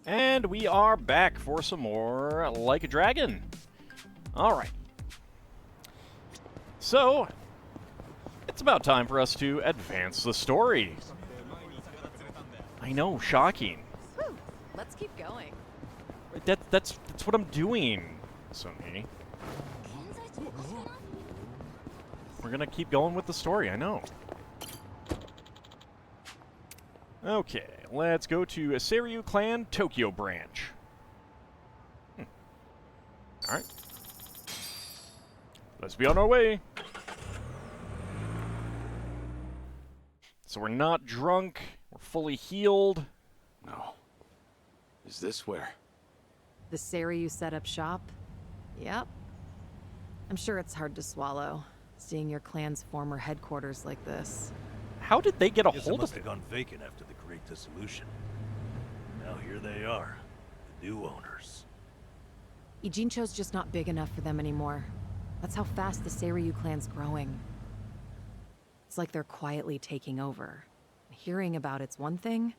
And we are back for some more Like a Dragon. Alright. So, it's about time for us to advance the story. I know, shocking. Whew, let's keep going. That's what I'm doing, Sunny. We're gonna keep going with the story, I know. Okay, let's go to Seiryu Clan Tokyo Branch. Alright. Let's be on our way. So we're not drunk, we're fully healed. No. Is this where? The Seiryu set up shop? Yep. I'm sure it's hard to swallow, seeing your clan's former headquarters like this. How did they get a Guess hold it must of have it? gone vacant after the Great Dissolution. Now here they are, the new owners. Ijincho's just not big enough for them anymore. That's how fast the Seiryu clan's growing. It's like they're quietly taking over. Hearing about it's one thing,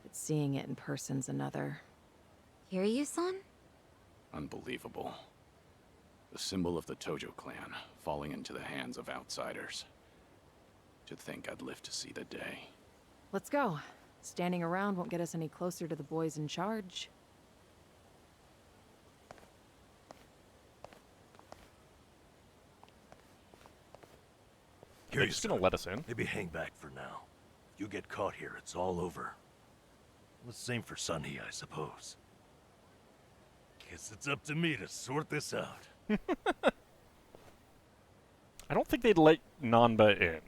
but seeing it in person's another. Kiryu-san? Unbelievable. The symbol of the Tojo clan, falling into the hands of outsiders. To think I'd live to see the day. Let's go. Standing around won't get us any closer to the boys in charge. They're just gonna let us in? Maybe hang back for now. If you get caught here, it's all over. Well, the same for Sunny, I suppose. Guess it's up to me to sort this out. I don't think they'd let Nanba in.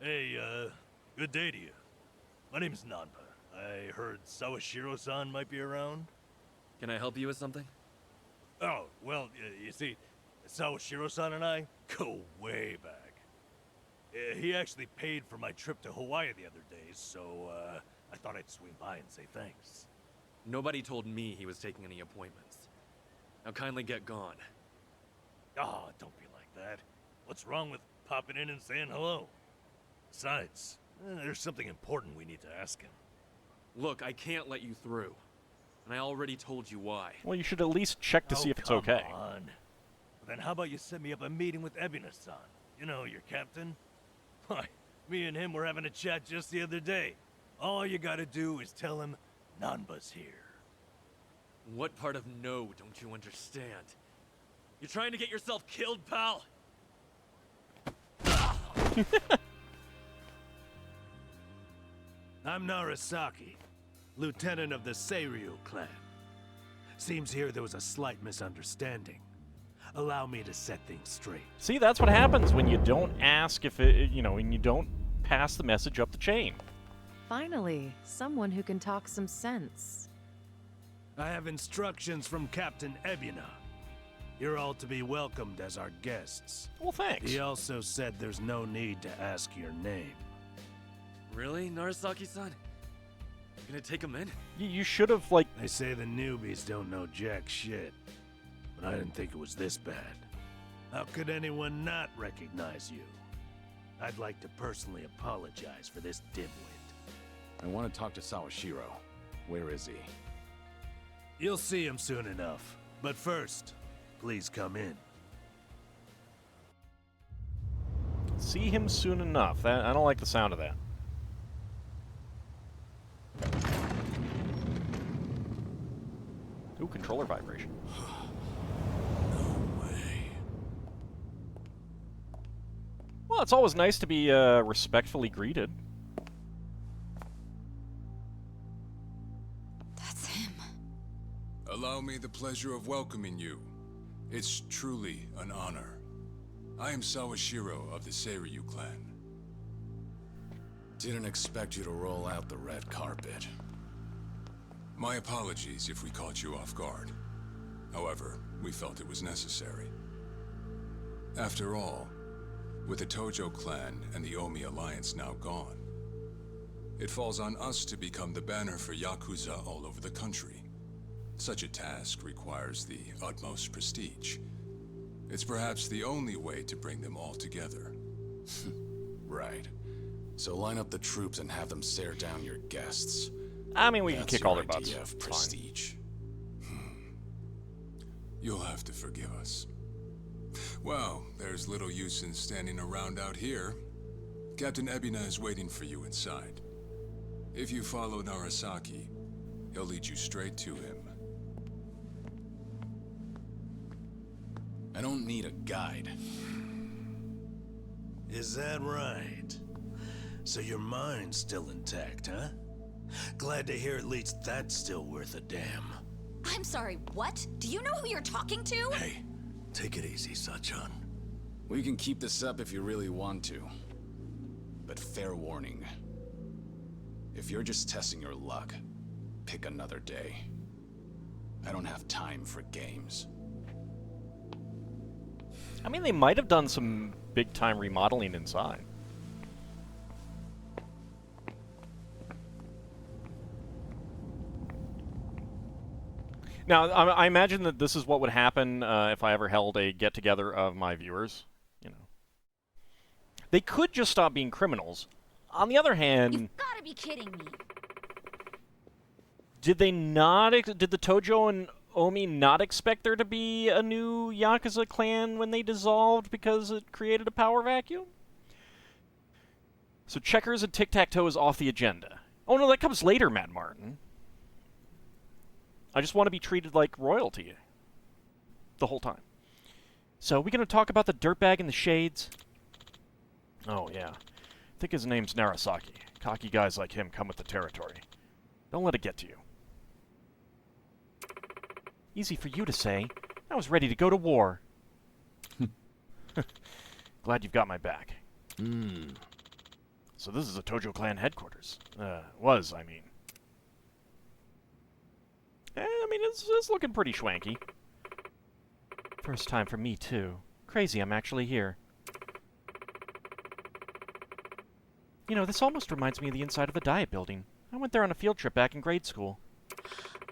Hey, good day to you. My name's Nanba. I heard Sawashiro-san might be around. Can I help you with something? Oh, well, you see, Sawashiro-san and I go way back. He actually paid for my trip to Hawaii the other day, so, I thought I'd swing by and say thanks. Nobody told me he was taking any appointments. Now kindly get gone. Oh, don't be like that. What's wrong with popping in and saying hello? Besides, there's something important we need to ask him. Look, I can't let you through. And I already told you why. Well, you should at least check to see if it's okay. Come on. Then how about you set me up a meeting with Ebina-san? You know, your captain? Why, me and him were having a chat just the other day. All you gotta do is tell him Nanba's here. What part of no don't you understand? You're trying to get yourself killed, pal? I'm Narasaki, lieutenant of the Seiryu clan. Seems here there was a slight misunderstanding. Allow me to set things straight. See, that's what happens when you don't ask if it, when you don't pass the message up the chain. Finally, someone who can talk some sense. I have instructions from Captain Ebina. You're all to be welcomed as our guests. Well, thanks. He also said there's no need to ask your name. Really, Narasaki-san? Gonna take him in? You should have, They say the newbies don't know jack shit, but I didn't think it was this bad. How could anyone not recognize you? I'd like to personally apologize for this dimwit. I want to talk to Sawashiro. Where is he? You'll see him soon enough. But first, please come in. see him soon enough. I don't like the sound of that. Ooh, controller vibration. No way. Well, it's always nice to be respectfully greeted. That's him. Allow me the pleasure of welcoming you. It's truly an honor. I am Sawashiro of the Seiryu clan. Didn't expect you to roll out the red carpet. My apologies if we caught you off guard. However, we felt it was necessary. After all, with the Tojo clan and the Omi alliance now gone, it falls on us to become the banner for Yakuza all over the country. Such a task requires the utmost prestige. It's perhaps the only way to bring them all together. Right. So line up the troops and have them stare down your guests. I mean, we can That's kick your all their butts. idea of It's fine. prestige. You'll have to forgive us. Well, there's little use in standing around out here. Captain Ebina is waiting for you inside. If you follow Narasaki, he'll lead you straight to him. I don't need a guide. Is that right? So your mind's still intact, huh? Glad to hear at least that's still worth a damn. I'm sorry, what? Do you know who you're talking to? Hey, take it easy, Sachan. We can keep this up if you really want to. But fair warning. If you're just testing your luck, pick another day. I don't have time for games. I mean, they might have done some big-time remodeling inside. Now, I imagine that this is what would happen if I ever held a get-together of my viewers. You know, they could just stop being criminals. On the other hand, You've gotta be kidding me. did they not? Did the Tojo and Omi not expect there to be a new Yakuza clan when they dissolved because it created a power vacuum? So checkers and tic-tac-toe is off the agenda. Oh no, that comes later, Matt Martin. I just want to be treated like royalty the whole time. So, we going to talk about the dirtbag in the shades? Oh, yeah. I think his name's Narasaki. Cocky guys like him come with the territory. Don't let it get to you. Easy for you to say. I was ready to go to war. Glad you've got my back. So this is a Tojo clan headquarters. Was, I mean. I mean, it's looking pretty schwanky. First time for me, too. Crazy I'm actually here. You know, this almost reminds me of the inside of the Diet Building. I went there on a field trip back in grade school.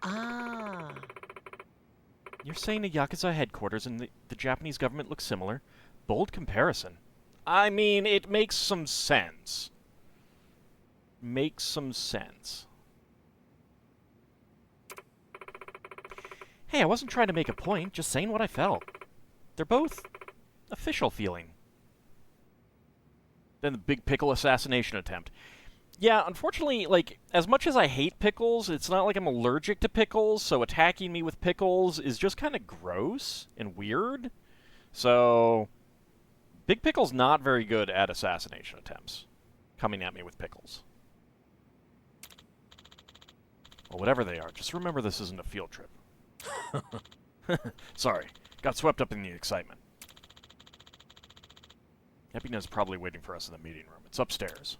Ah. You're saying the Yakuza headquarters and the Japanese government look similar? Bold comparison. I mean, it makes some sense. Makes some sense. Hey, I wasn't trying to make a point, just saying what I felt. They're both official feeling. Then the Big Pickle assassination attempt. Yeah, unfortunately, like, as much as I hate pickles, it's not like I'm allergic to pickles, so attacking me with pickles is just kind of gross and weird. So, Big Pickle's not very good at assassination attempts, coming at me with pickles. Well, whatever they are, just remember this isn't a field trip. Sorry, got swept up in the excitement. Epina's probably waiting for us in the meeting room. It's upstairs.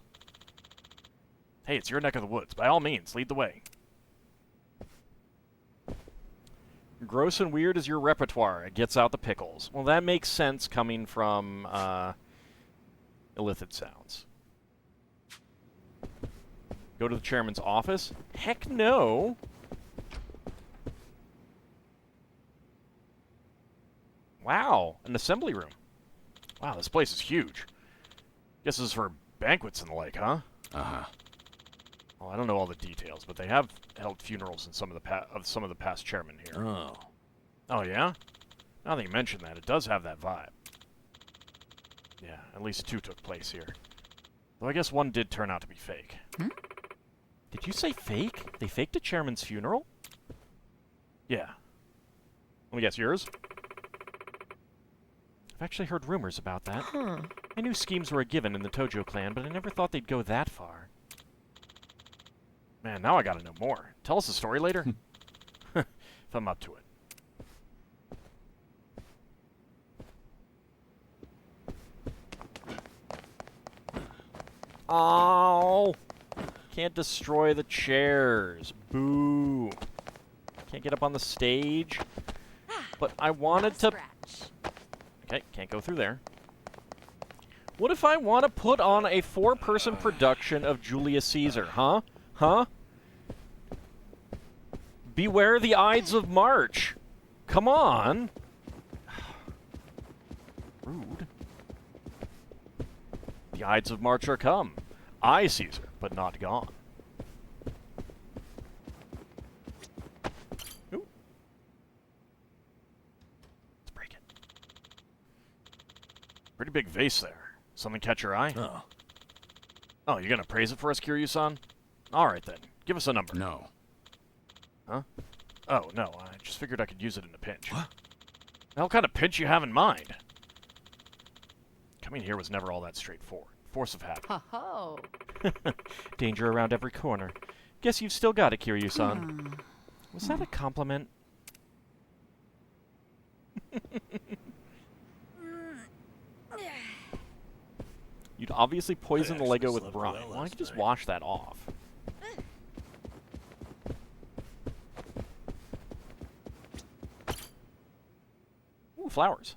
Hey, it's your neck of the woods. By all means, lead the way. Gross and weird is your repertoire. It gets out the pickles. Well, that makes sense coming from illicit sounds. Go to the chairman's office? Heck no! Wow, an assembly room. Wow, this place is huge. Guess this is for banquets and the like, huh? Uh-huh. Well, I don't know all the details, but they have held funerals in some of the past chairmen here. Oh. Oh, yeah? Now that you mention that, it does have that vibe. Yeah, at least 2 took place here. Though I guess 1 did turn out to be fake. Hmm? Did you say fake? They faked a chairman's funeral? Yeah. Let me guess, yours? I've actually heard rumors about that. Huh. I knew schemes were a given in the Tojo clan, but I never thought they'd go that far. Man, now I gotta know more. Tell us the story later? If I'm up to it. Oh! Can't destroy the chairs. Boo! Can't get up on the stage. But I wanted to... Okay, can't go through there. What if I want to put on a 4-person production of Julius Caesar, huh? Huh? Beware the Ides of March. Come on. Rude. The Ides of March are come. Eye Caesar, but not gone. Ooh. Let's break it. Pretty big vase there. Something catch your eye? Oh. Oh, you're gonna praise it for us, Kiryu-san? Alright then, give us a number. No. Huh? Oh, no, I just figured I could use it in a pinch. What? What kind of pinch you have in mind? Coming here was never all that straightforward. Force of habit. Ho-ho! Danger around every corner. Guess you've still got it, Kiryu-san. Was that a compliment? You'd obviously poison the Lego with brine. Why don't you just wash that off? Ooh, flowers.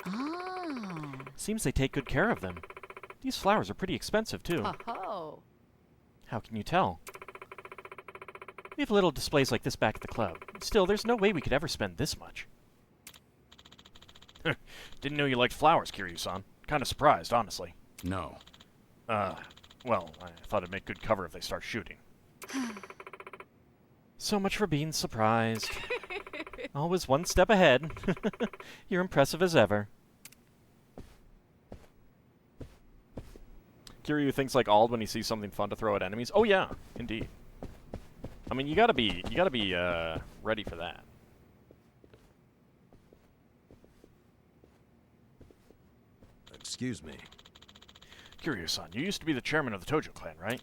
Ah. Seems they take good care of them. These flowers are pretty expensive, too. Ho-ho! How can you tell? We have little displays like this back at the club. Still, there's no way we could ever spend this much. Didn't know you liked flowers, Kiryu-san. Kinda surprised, honestly. No. Well, I thought it'd make good cover if they start shooting. So much for being surprised. Always one step ahead. You're impressive as ever. Kiryu thinks like Ald when he sees something fun to throw at enemies. Oh yeah, indeed. I mean, you gotta be ready for that. Excuse me. Kiryu-san, you used to be the chairman of the Tojo clan, right?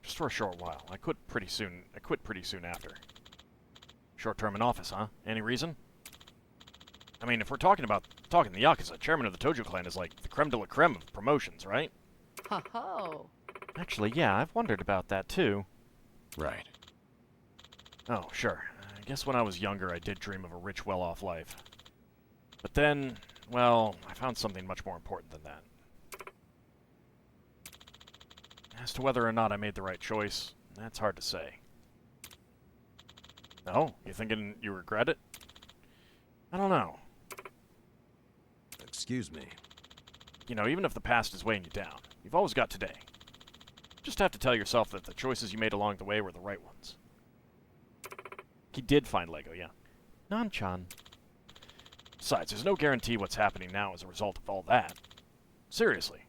Just for a short while. I quit pretty soon after. Short term in office, huh? Any reason? I mean, if we're talking the Yakuza, chairman of the Tojo clan is like the creme de la creme of promotions, right? Ho-ho! Actually, yeah, I've wondered about that too. Right. Oh, sure. I guess when I was younger, I did dream of a rich, well-off life. But then, well, I found something much more important than that. As to whether or not I made the right choice, that's hard to say. No? You thinking you regret it? I don't know. Excuse me. You know, even if the past is weighing you down, you've always got today. Just have to tell yourself that the choices you made along the way were the right ones. He did find Lego, yeah. Nan-chan. Besides, there's no guarantee what's happening now as a result of all that. Seriously.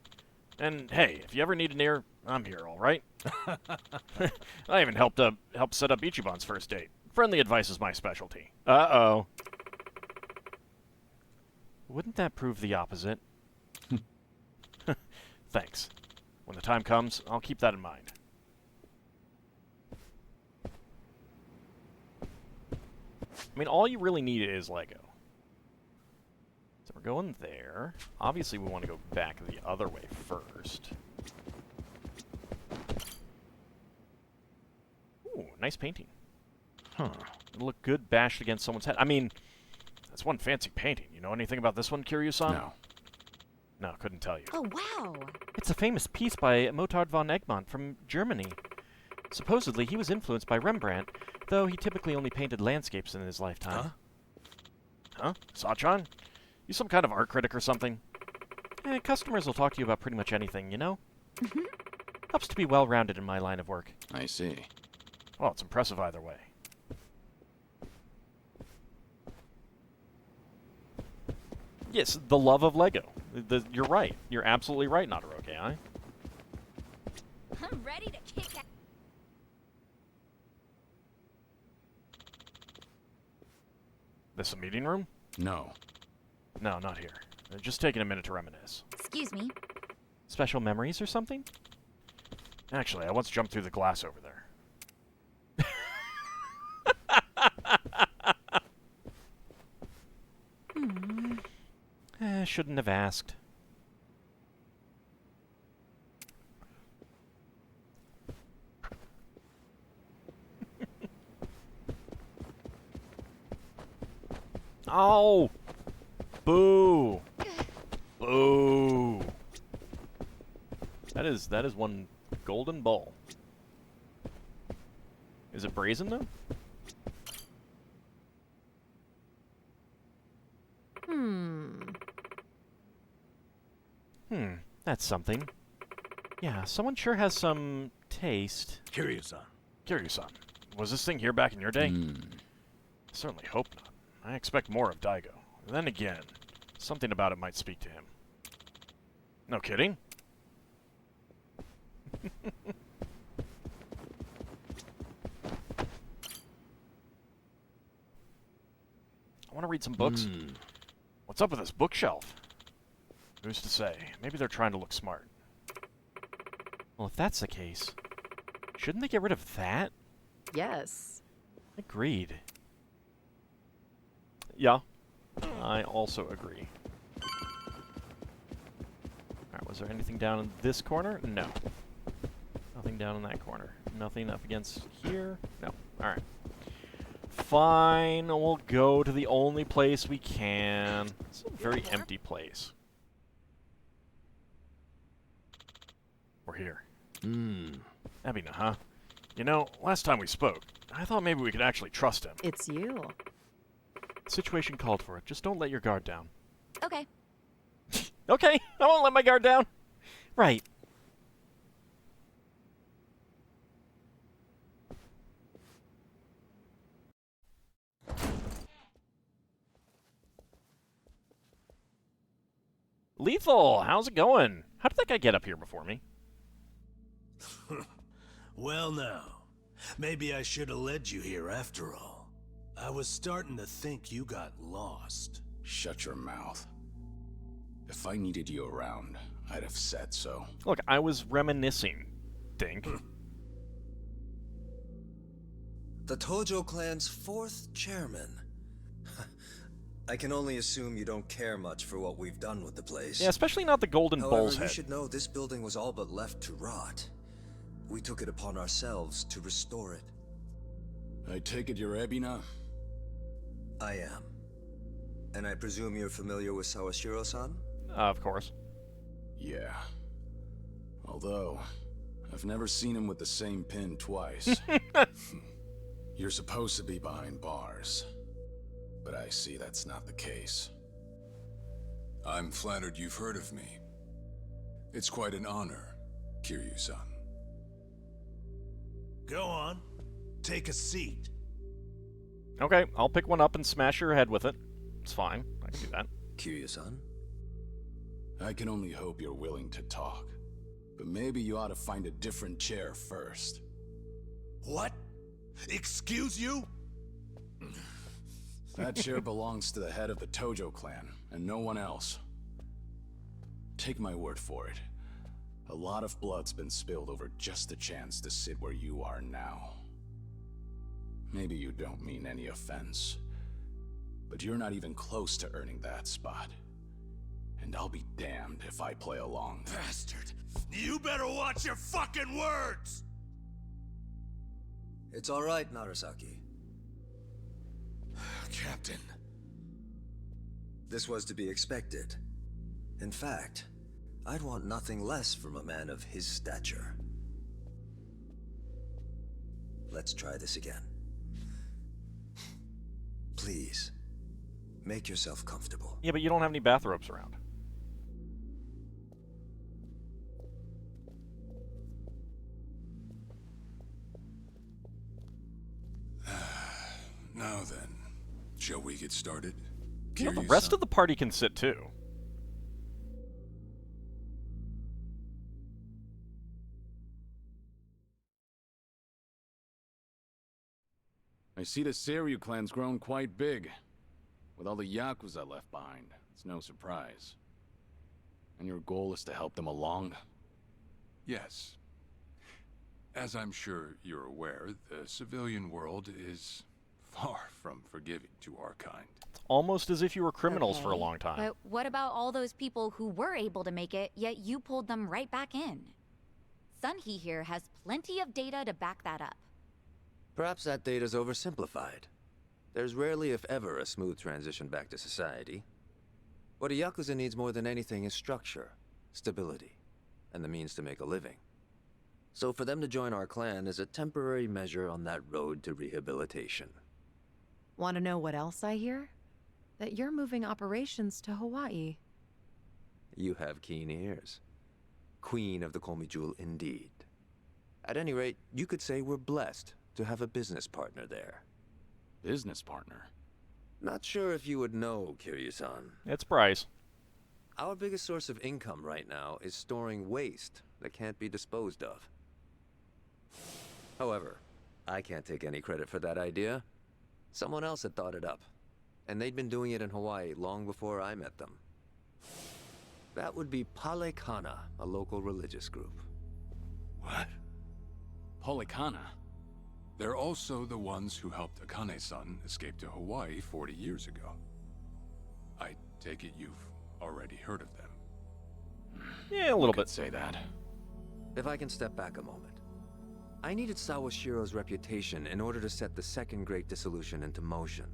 And hey, if you ever need an ear, I'm here, all right? I even helped set up Ichiban's first date. Friendly advice is my specialty. Uh-oh. Wouldn't that prove the opposite? Thanks. When the time comes, I'll keep that in mind. I mean, all you really need is Lego. So we're going there. Obviously, we want to go back the other way first. Ooh, nice painting. Huh. It'll look good bashed against someone's head. I mean, that's one fancy painting. You know anything about this one, Kiryu-san? No. No, couldn't tell you. Oh, wow. It's a famous piece by Motard von Egmont from Germany. Supposedly, he was influenced by Rembrandt, though he typically only painted landscapes in his lifetime. Huh? Sachan? You some kind of art critic or something? Customers will talk to you about pretty much anything, you know? Helps to be well-rounded in my line of work. I see. Well, it's impressive either way. Yes, the love of Lego. You're right. You're absolutely right, Nadaroke. I'm ready to kick ass. This a meeting room? No. No, not here. Just taking a minute to reminisce. Excuse me. Special memories or something? Actually, I once jumped through the glass over there. Shouldn't have asked. Oh! Boo! Boo! That is one golden bowl. Is it brazen though? That's something. Yeah, someone sure has some taste. Kiryu-san. Kiryu-san, was this thing here back in your day? Certainly hope not. I expect more of Daigo. Then again, something about it might speak to him. No kidding? I want to read some books. What's up with this bookshelf? Who's to say? Maybe they're trying to look smart. Well, if that's the case, shouldn't they get rid of that? Yes. Agreed. Yeah, I also agree. Alright, was there anything down in this corner? No. Nothing down in that corner. Nothing up against here? No. Alright. Fine, we'll go to the only place we can. It's a very empty place. We're here. Ebina, huh? You know, last time we spoke, I thought maybe we could actually trust him. It's you. The situation called for it. Just don't let your guard down. Okay. Okay, I won't let my guard down. Right. Lethal, how's it going? How did that guy get up here before me? Well now, maybe I should have led you here after all. I was starting to think you got lost. Shut your mouth. If I needed you around, I'd have said so. Look, I was reminiscing, Dink. The Tojo clan's 4th chairman. I can only assume you don't care much for what we've done with the place. Yeah, especially not the golden However, bull's you head. should know this building was all but left to rot. We took it upon ourselves to restore it. I take it you're Ebina? I am. And I presume you're familiar with Sawashiro-san? Of course. Yeah. Although, I've never seen him with the same pin twice. You're supposed to be behind bars. But I see that's not the case. I'm flattered you've heard of me. It's quite an honor, Kiryu-san. Go on. Take a seat. Okay, I'll pick one up and smash your head with it. It's fine. I can do that. Kiryu-san? I can only hope you're willing to talk. But maybe you ought to find a different chair first. What? Excuse you? That chair belongs to the head of the Tojo clan, and no one else. Take my word for it. A lot of blood's been spilled over just a chance to sit where you are now. Maybe you don't mean any offense, but you're not even close to earning that spot. And I'll be damned if I play along. Bastard! You better watch your fucking words! It's all right, Narasaki. Captain. This was to be expected. In fact, I'd want nothing less from a man of his stature. Let's try this again. Please, make yourself comfortable. Yeah, but you don't have any bathrobes around. Now then, shall we get started? You know, the rest of the party can sit too. I see the Seiryu clan's grown quite big. With all the Yakuza left behind, it's no surprise. And your goal is to help them along? Yes. As I'm sure you're aware, the civilian world is far from forgiving to our kind. It's almost as if you were criminals for a Okay, long time. But what about all those people who were able to make it, yet you pulled them right back in? Sunhee here has plenty of data to back that up. Perhaps that data's oversimplified. There's rarely, if ever, a smooth transition back to society. What a Yakuza needs more than anything is structure, stability, and the means to make a living. So for them to join our clan is a temporary measure on that road to rehabilitation. Want to know what else I hear? That you're moving operations to Hawaii. You have keen ears. Queen of the Komi Jewel indeed. At any rate, you could say we're blessed to have a business partner there. Business partner? Not sure if you would know, Kiryu-san. It's Bryce. Our biggest source of income right now is storing waste that can't be disposed of. However, I can't take any credit for that idea. Someone else had thought it up, and they'd been doing it in Hawaii long before I met them. That would be Palekana, a local religious group. What? Polikana? They're also the ones who helped Akane-san escape to Hawaii 40 years ago. I take it you've already heard of them. Yeah, a little bit. Say that. If I can step back a moment. I needed Sawashiro's reputation in order to set the second Great Dissolution into motion.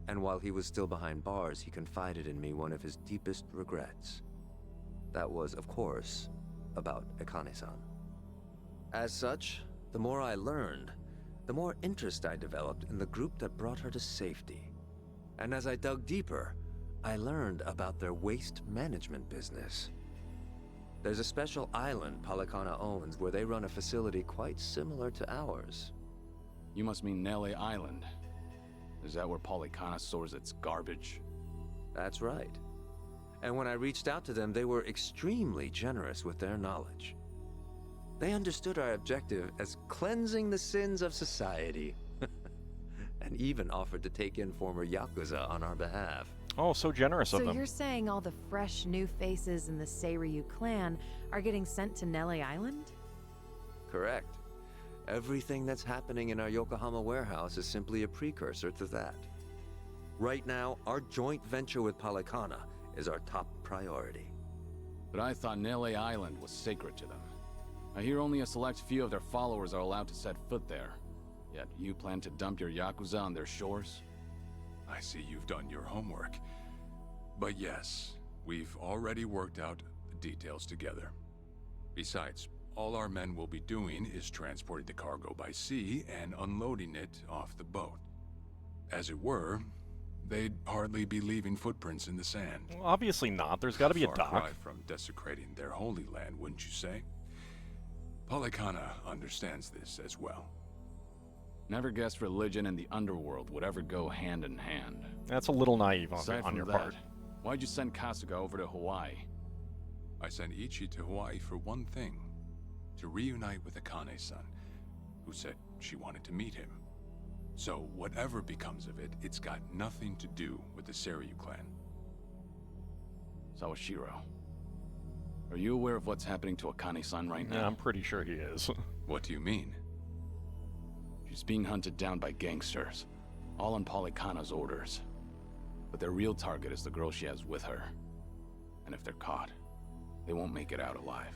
And while he was still behind bars, he confided in me one of his deepest regrets. That was, of course, about Akane-san. As such, the more I learned, the more interest I developed in the group that brought her to safety. And as I dug deeper, I learned about their waste management business. There's a special island Palekana owns where they run a facility quite similar to ours. You must mean Nele Island. Is that where Polikana stores its garbage? That's right. And when I reached out to them, they were extremely generous with their knowledge. They understood our objective as cleansing the sins of society, and even offered to take in former Yakuza on our behalf. Oh, so generous of So them. you're saying all the fresh new faces in the Seiryu clan are getting sent to Nele Island? Correct. Everything that's happening in our Yokohama warehouse is simply a precursor to that. Right now, our joint venture with Palekana is our top priority. But I thought Nele Island was sacred to them. I hear only a select few of their followers are allowed to set foot there. Yet you plan to dump your Yakuza on their shores? I see you've done your homework. But yes, we've already worked out the details together. Besides, all our men will be doing is transporting the cargo by sea and unloading it off the boat. As it were, they'd hardly be leaving footprints in the sand. Well, obviously not. There's got to be a Far dock. cry from desecrating their holy land, wouldn't you say? Polikana understands this as well. Never guessed religion and the underworld would ever go hand in hand. That's a little naive Aside on from your that, part. why'd you send Kasuga over to Hawaii? I sent Ichi to Hawaii for one thing. To reunite with Akane-san, who said she wanted to meet him. So whatever becomes of it, it's got nothing to do with the Seiryu clan. Sawashiro. Are you aware of what's happening to Akane-san right Yeah, now? I'm pretty sure he is. What do you mean? She's being hunted down by gangsters, all on Polikana's orders. But their real target is the girl she has with her. And if they're caught, they won't make it out alive.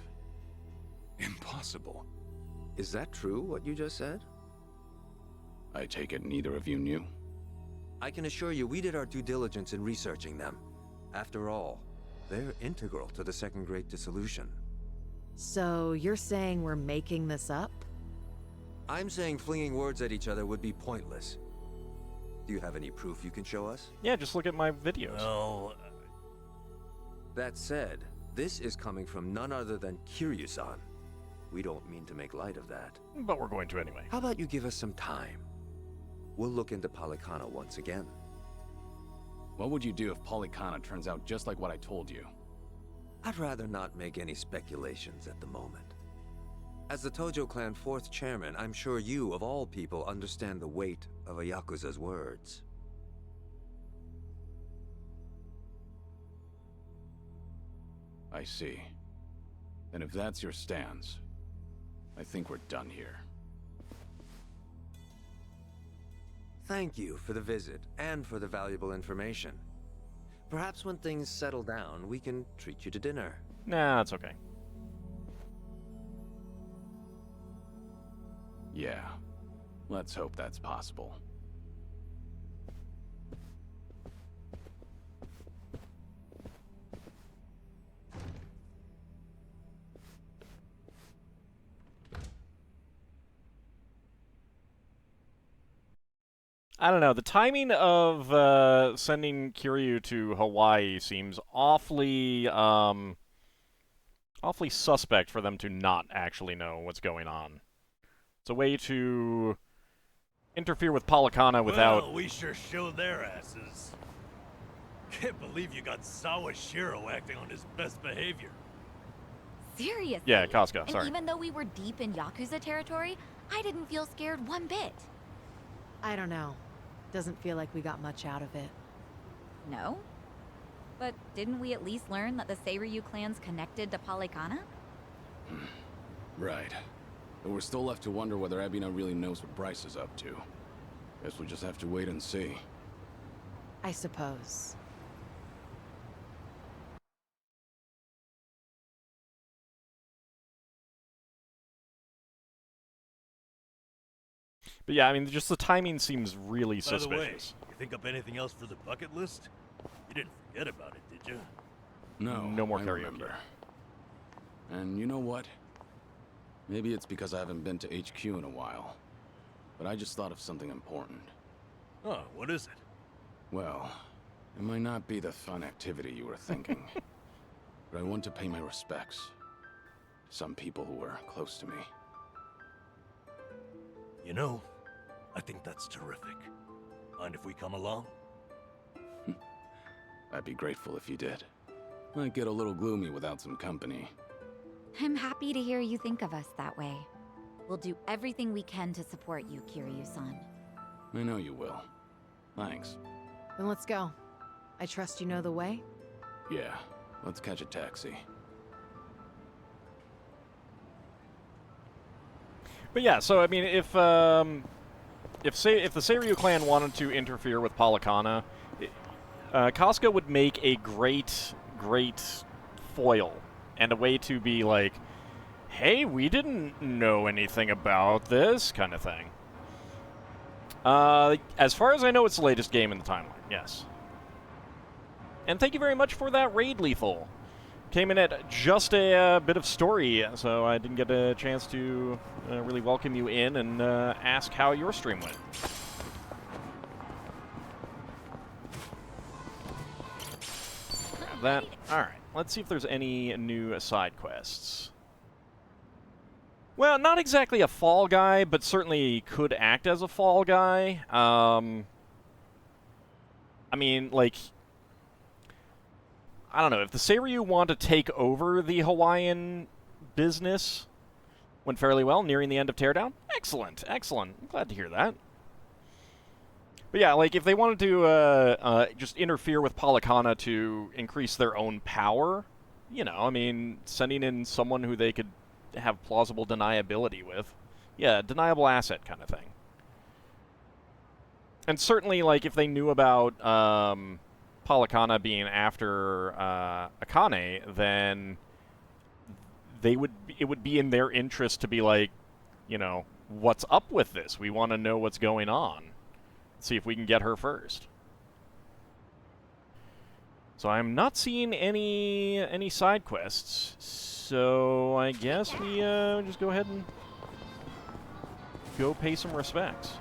Impossible. Is that true, what you just said? I take it neither of you knew? I can assure you we did our due diligence in researching them. After all, they're integral to the Second Great Dissolution. So you're saying we're making this up? I'm saying flinging words at each other would be pointless. Do you have any proof you can show us? Yeah, just look at my videos. Well, That said, this is coming from none other than Kiryu-san. We don't mean to make light of that. But we're going to anyway. How about you give us some time? We'll look into Palekana once again. What would you do if Polikana turns out just like what I told you? I'd rather not make any speculations at the moment. As the Tojo clan 4th chairman, I'm sure you, of all people, understand the weight of a Yakuza's words. I see. Then if that's your stance, I think we're done here. Thank you for the visit, and for the valuable information. Perhaps when things settle down, we can treat you to dinner. Nah, it's okay. Yeah. Let's hope that's possible. I don't know. The timing of sending Kiryu to Hawaii seems awfully Awfully suspect for them to not actually know what's going on. It's a way to interfere with Policana without... Well, we sure showed their asses. Can't believe you got Sawashiro acting on his best behavior. Seriously. Yeah, Kasuga, sorry. And even though we were deep in Yakuza territory, I didn't feel scared one bit. I don't know. Doesn't feel like we got much out of it. No? But didn't we at least learn that the Seiryu clan's connected to Policana? Right. But we're still left to wonder whether Ebina really knows what Bryce is up to. Guess we'll just have to wait and see. I suppose. But yeah, I mean, just the timing seems really By the way, suspicious. you think up anything else for the bucket list? You didn't forget about it, did you? No more I karaoke. remember. And you know what? Maybe it's because I haven't been to HQ in a while. But I just thought of something important. Oh, what is it? Well, it might not be the fun activity you were thinking. But I want to pay my respects to some people who were close to me. You know, I think that's terrific. Mind if we come along? I'd be grateful if you did. Might get a little gloomy without some company. I'm happy to hear you think of us that way. We'll do everything we can to support you, Kiryu-san. I know you will. Thanks. Then let's go. I trust you know the way? Yeah, let's catch a taxi. But yeah, so I mean, if the Seiryu clan wanted to interfere with Policana, Kasuga would make a great foil and a way to be like, hey, we didn't know anything about this kind of thing. As far as I know, it's the latest game in the timeline, yes. And thank you very much for that raid, Lethal. Came in at just a bit of story, so I didn't get a chance to really welcome you in and ask how your stream went. Grab that. Alright, let's see if there's any new side quests. Well, not exactly a fall guy, but certainly could act as a fall guy. I mean, like... I don't know, if the Seiryu want to take over the Hawaiian business, went fairly well, nearing the end of Teardown. Excellent, excellent. I'm glad to hear that. But yeah, like, if they wanted to just interfere with Policana to increase their own power, you know, I mean, sending in someone who they could have plausible deniability with. Yeah, deniable asset kind of thing. And certainly, like, if they knew about... Policana being after Akane, then it would be in their interest to be like, you know, what's up with this? We want to know what's going on. See if we can get her first. So I'm not seeing any side quests. So I guess we just go ahead and go pay some respects.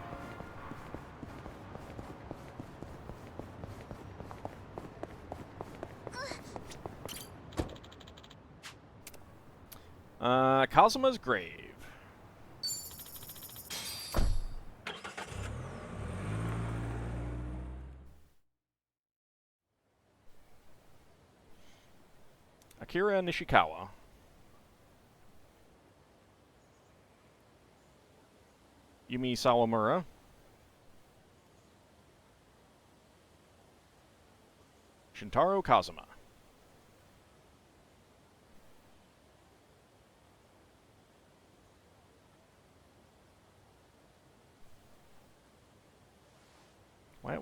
Kazuma's grave. Akira Nishikawa. Yumi Sawamura. Shintaro Kazuma.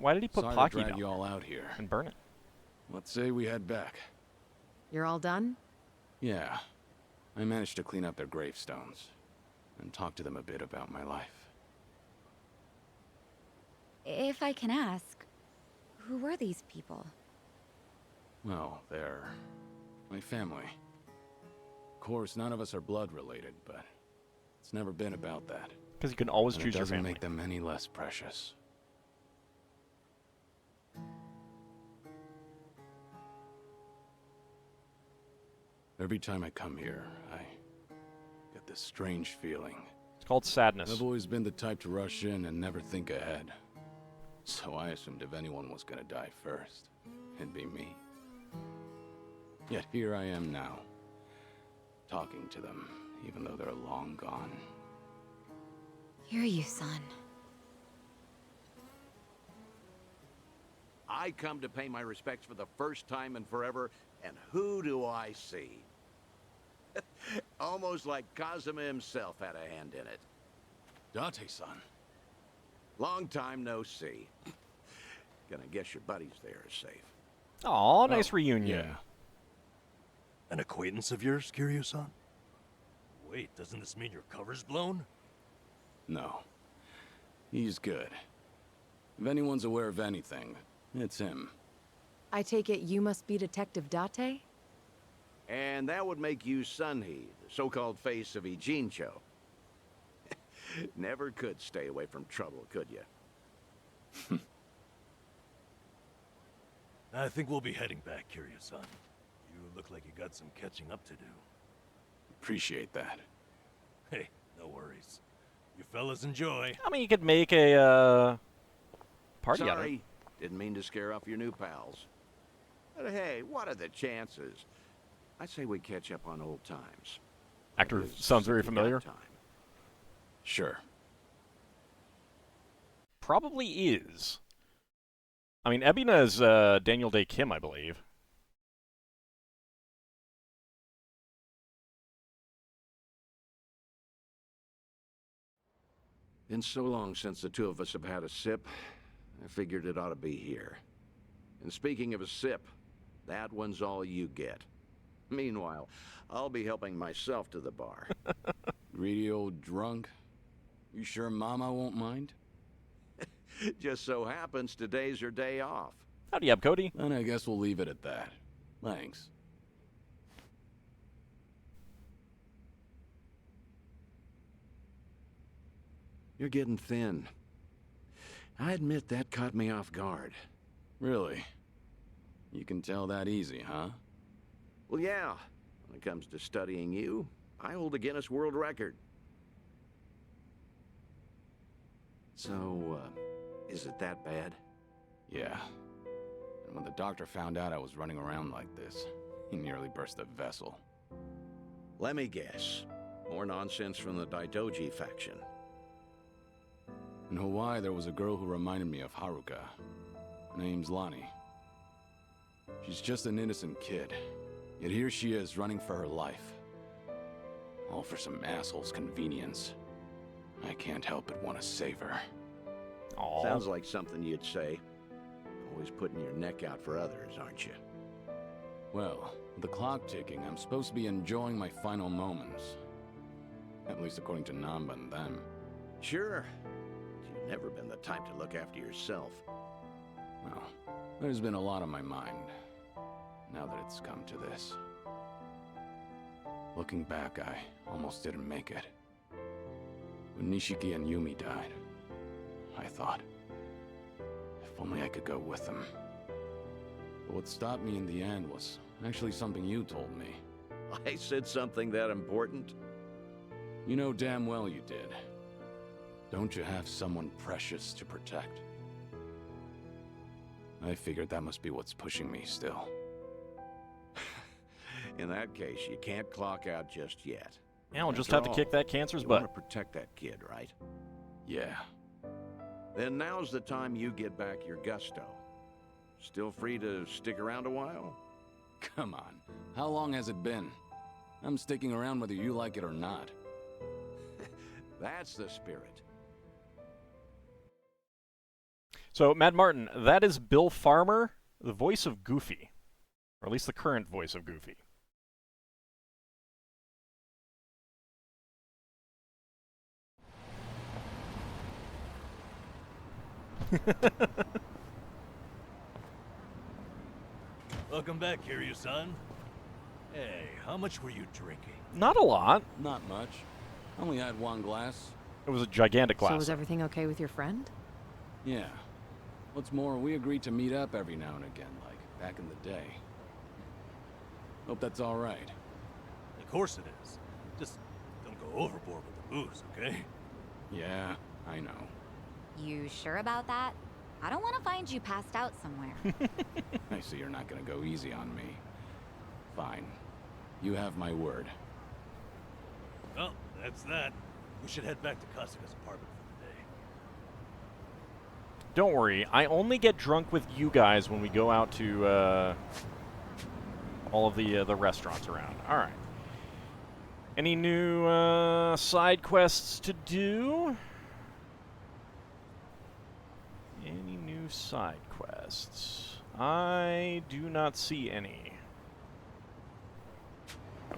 Why did he put Sorry Pocky to drag down you all out here. and burn it? Let's say we head back. You're all done? Yeah. I managed to clean up their gravestones and talk to them a bit about my life. If I can ask, who were these people? Well, they're my family. Of course, none of us are blood related, but it's never been about that. Because you can always And choose it your doesn't family. make them any less precious. Every time I come here, I get this strange feeling. It's called sadness. I've always been the type to rush in and never think ahead. So I assumed if anyone was gonna die first, it'd be me. Yet here I am now, talking to them, even though they're long gone. Hear you, son. I come to pay my respects for the first time in forever, and who do I see? Almost like Kazuma himself had a hand in it. Date-san. Long time no see. Gonna guess your buddies there are safe. Aw, nice reunion. Yeah. An acquaintance of yours, Kiryu-san? Wait, doesn't this mean your cover's blown? No. He's good. If anyone's aware of anything, it's him. I take it you must be Detective Date? And that would make you Sunhee, the so-called face of Ijincho. Never could stay away from trouble, could you? I think we'll be heading back, Kiryu-san. You look like you got some catching up to do. Appreciate that. Hey, no worries. You fellas enjoy. I mean, you could make a party out of it. Sorry, didn't mean to scare off your new pals. But hey, what are the chances? I say we catch up on old times. Actor Because sounds very we got familiar. time. Sure. Probably is. I mean, Ebina is Daniel Day Kim, I believe. Been so long since the two of us have had a sip, I figured it ought to be here. And speaking of a sip, that one's all you get. Meanwhile, I'll be helping myself to the bar. Greedy old drunk. You sure Mama won't mind? Just so happens today's her day off. Howdy up, Cody. Then I guess we'll leave it at that. Thanks. You're getting thin. I admit that caught me off guard. Really? You can tell that easy, huh? Well, yeah. When it comes to studying you, I hold a Guinness World Record. So, is it that bad? Yeah. And when the doctor found out I was running around like this, he nearly burst a vessel. Let me guess. More nonsense from the Daidoji faction. In Hawaii, there was a girl who reminded me of Haruka. Her name's Lonnie. She's just an innocent kid. Yet here she is, running for her life. All for some asshole's convenience. I can't help but want to save her. Aww. Sounds like something you'd say. Always putting your neck out for others, aren't you? Well, with the clock ticking, I'm supposed to be enjoying my final moments. At least according to Namba and them. Sure. You've never been the type to look after yourself. Well, there's been a lot on my mind, now that it's come to this. Looking back, I almost didn't make it. When Nishiki and Yumi died, I thought, if only I could go with them. But what stopped me in the end was actually something you told me. I said something that important? You know damn well you did. Don't you have someone precious to protect? I figured that must be what's pushing me still. In that case, you can't clock out just yet. Yeah, we'll just After have to kick all, that cancer's you butt. want to protect that kid, right? Yeah. Then now's the time you get back your gusto. Still free to stick around a while? Come on. How long has it been? I'm sticking around whether you like it or not. That's the spirit. So, Mad Martin, that is Bill Farmer, the voice of Goofy. Or at least the current voice of Goofy. Welcome back, Kiryu-san. Hey, how much were you drinking? Not a lot. Not much. Only had one glass. It was a gigantic glass. So was everything okay with your friend? Yeah. What's more, we agreed to meet up every now and again, like back in the day. Hope that's all right. course it is. Just don't go overboard with the booze, okay? Yeah, I know. You sure about that? I don't want to find you passed out somewhere. I see you're not gonna go easy on me. Fine. You have my word. Well, that's that. We should head back to Kasuga's apartment for the day. Don't worry, I only get drunk with you guys when we go out to all of the restaurants around. All right. Any new side quests to do? Any new side quests? I do not see any.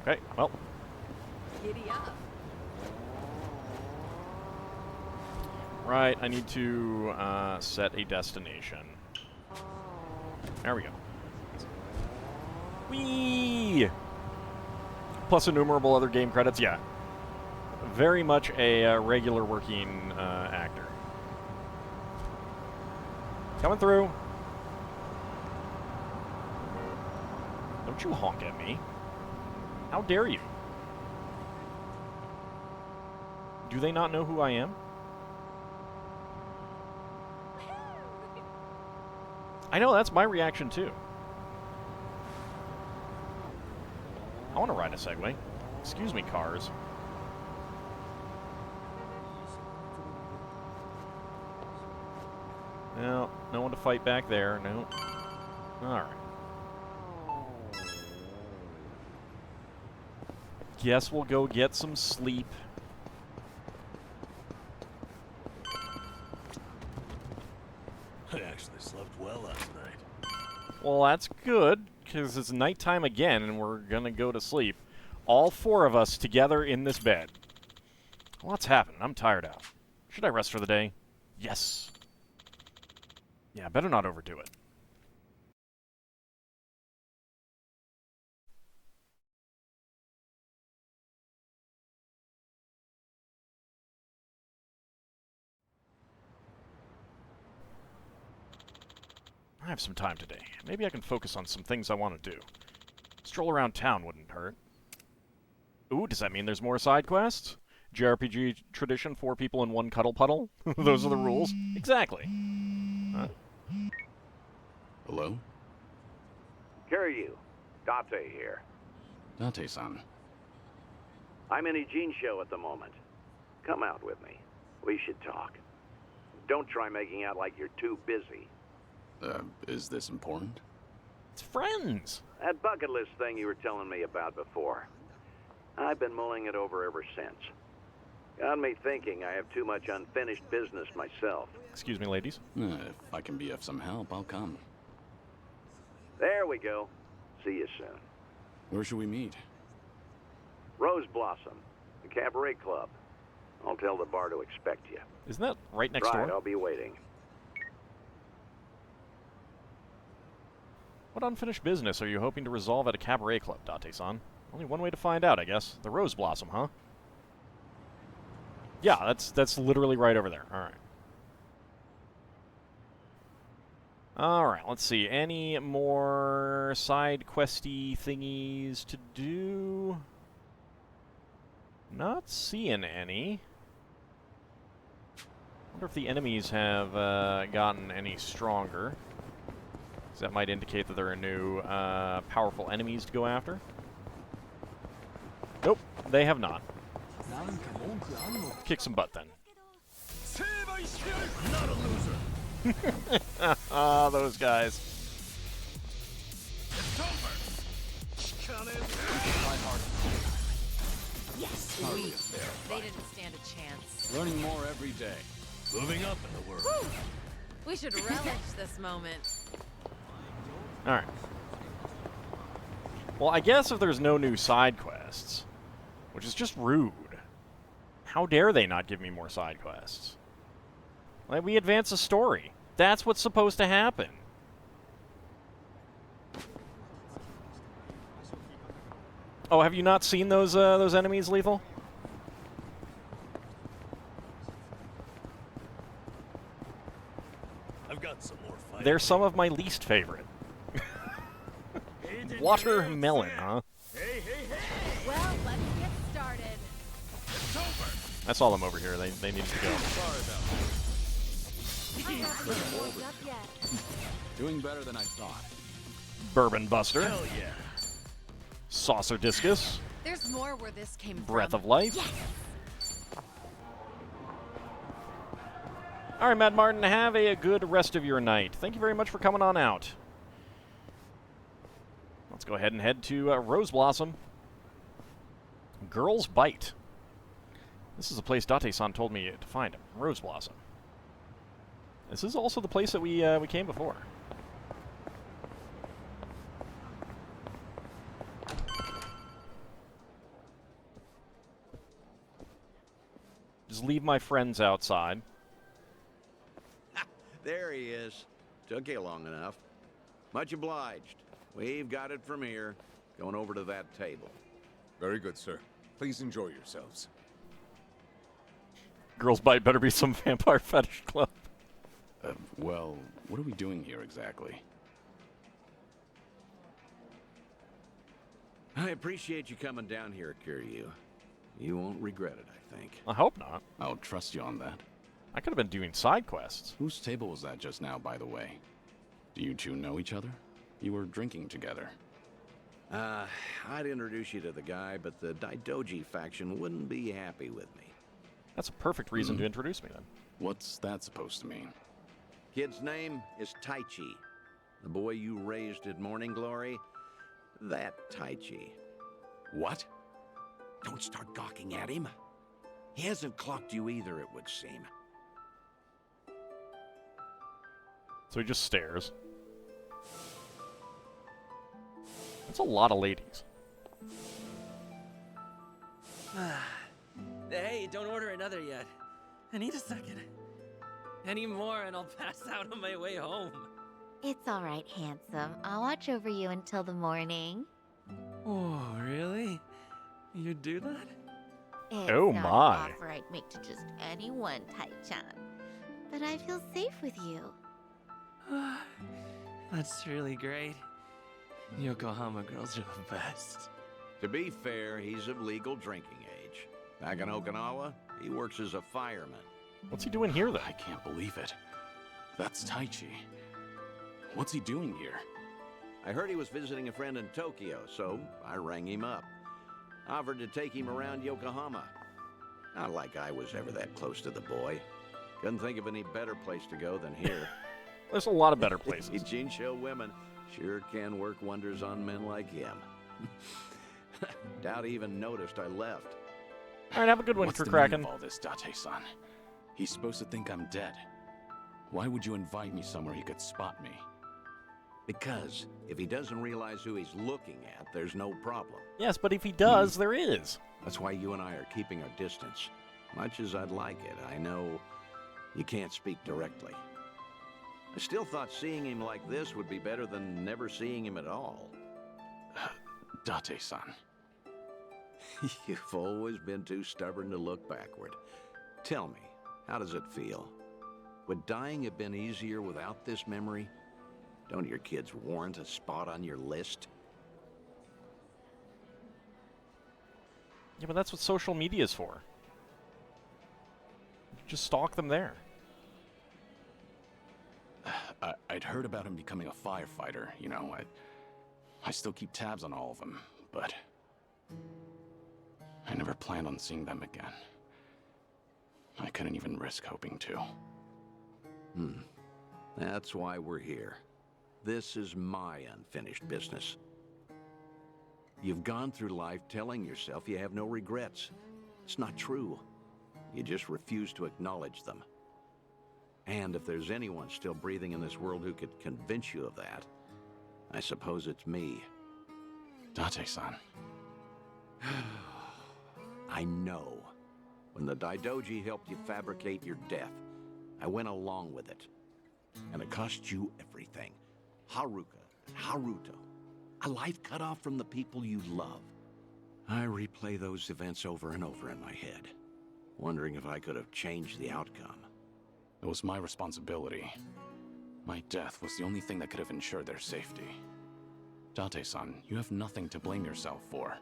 Okay, well. Giddy up. Right, I need to set a destination. There we go. Whee! Plus innumerable other game credits, yeah. Very much a regular working actor. Coming through. Don't you honk at me. How dare you? Do they not know who I am? I know, that's my reaction too. I want to ride a Segway. Excuse me, cars. No, no one to fight back there. No. Alright. Guess we'll go get some sleep. I actually slept well last night. Well, that's good, because it's nighttime again, and we're gonna go to sleep. All four of us together in this bed. What's happening? I'm tired out. Should I rest for the day? Yes. Yeah, better not overdo it. I have some time today. Maybe I can focus on some things I want to do. Stroll around town wouldn't hurt. Ooh, does that mean there's more side quests? JRPG tradition, 4 people in 1 cuddle puddle? Those are the rules? Exactly. Huh? Hello? Seiryu, Date here. Date-san. I'm in Ijin at the moment. Come out with me. We should talk. Don't try making out like you're too busy. Is this important? It's friends! That bucket list thing you were telling me about before. I've been mulling it over ever since. Got me thinking I have too much unfinished business myself. Excuse me, ladies. If I can be of some help, I'll come. There we go. See you soon. Where should we meet? Rose Blossom, the cabaret club. I'll tell the bar to expect you. Isn't that right next Right, door? I'll be waiting. What unfinished business are you hoping to resolve at a cabaret club, Date-san? Only one way to find out, I guess. The Rose Blossom, huh? Yeah, that's literally right over there. Alright. Alright, let's see. Any more side questy thingies to do? Not seeing any. Wonder if the enemies have gotten any stronger. Because that might indicate that there are new powerful enemies to go after. Nope, they have not. Kick some butt then. Not a loser. Ah, those guys. It's over. Yes, sweet. They didn't stand a chance. Learning more every day. Moving up in the world. Whew. We should relish this moment. Alright. Well, I guess if there's no new side quests, which is just rude, how dare they not give me more side quests? Like, we advance the story. That's what's supposed to happen. Oh, have you not seen those enemies, Lethal? I've got some more fighting. They're some of my least favorite. Watermelon, huh? Hey, hey, hey! Well, let's I saw them over here. They needed to go. Doing better than I thought. Bourbon Buster. Hell yeah. Saucer Discus. There's more where this came Breath from. of Life. All right, Matt Martin, have a good rest of your night. Thank you very much for coming on out. Let's go ahead and head to Rose Blossom. Girls Bite. This is a place Date-san told me to find him. Rose Blossom. This is also the place that we came before. Just leave my friends outside. There he is. Took you long enough. Much obliged. We've got it from here. Going over to that table. Very good, sir. Please enjoy yourselves. Girls Bite better be some vampire fetish club. Well, what are we doing here exactly? I appreciate you coming down here, Seiryu. You won't regret it, I think. I hope not. I'll trust you on that. I could have been doing side quests. Whose table was that just now, by the way? Do you two know each other? You were drinking together. I'd introduce you to the guy, but the Daidoji faction wouldn't be happy with me. That's a perfect reason to introduce me, then. What's that supposed to mean? Kid's name is Taichi. The boy you raised at Morning Glory, that Taichi. What? Don't start gawking at him. He hasn't clocked you either, it would seem. So he just stares. That's a lot of ladies. Hey, don't order another yet. I need a second. Any more and I'll pass out on my way home. It's all right, handsome. I'll watch over you until the morning. Oh, really? You'd do that? It's Oh not my. an offer I'd make to just anyone, Tai-chan. But I feel safe with you. That's really great. Yokohama girls are the best. To be fair, he's of legal drinking age. Back in Okinawa, he works as a fireman. What's he doing here, then? I can't believe it. That's Taichi. What's he doing here? I heard he was visiting a friend in Tokyo, so I rang him up. Offered to take him around Yokohama. Not like I was ever that close to the boy. Couldn't think of any better place to go than here. There's a lot of better places. Jinsho women sure can work wonders on men like him. Doubt he even noticed I left. All right, have a good one, What's the Kraken. meaning of all this, Date-san? He's supposed to think I'm dead. Why would you invite me somewhere he could spot me? Because if he doesn't realize who he's looking at, there's no problem. Yes, but if he does, there is. That's why you and I are keeping our distance. Much as I'd like it, I know you can't speak directly. I still thought seeing him like this would be better than never seeing him at all. Date-san. You've always been too stubborn to look backward. Tell me, how does it feel? Would dying have been easier without this memory? Don't your kids warrant a spot on your list? Yeah, but that's what social media is for. Just stalk them there. I'd heard about him becoming a firefighter, you know. I still keep tabs on all of them, but I never planned on seeing them again. I couldn't even risk hoping to. That's why we're here. This is my unfinished business. You've gone through life telling yourself you have no regrets. It's not true. You just refuse to acknowledge them. And if there's anyone still breathing in this world who could convince you of that, I suppose it's me. Date-san. I know. When the Daidoji helped you fabricate your death, I went along with it. And it cost you everything. Haruka and Haruto. A life cut off from the people you love. I replay those events over and over in my head, wondering if I could have changed the outcome. It was my responsibility. My death was the only thing that could have ensured their safety. Date-san, you have nothing to blame yourself for.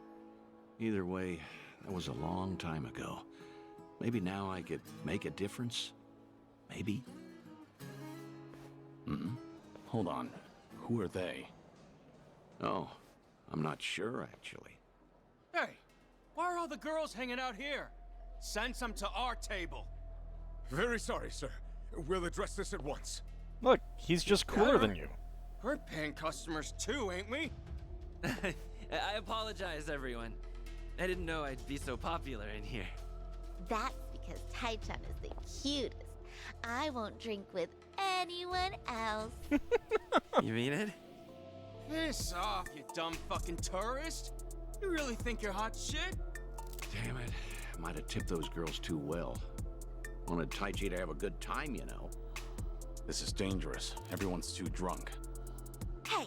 Either way, that was a long time ago. Maybe now I could make a difference? Maybe? Hold on. Who are they? Oh, I'm not sure, actually. Hey, why are all the girls hanging out here? Send some to our table. Very sorry, sir. We'll address this at once. Look, he's just cooler than you. We're paying customers too, ain't we? I apologize, everyone. I didn't know I'd be so popular in here. That's because Tai-chan is the cutest. I won't drink with anyone else. You mean it? Piss off, you dumb fucking tourist. You really think you're hot shit? Damn it. Might have tipped those girls too well. Wanted Taichi to have a good time, you know. This is dangerous. Everyone's too drunk. Hey,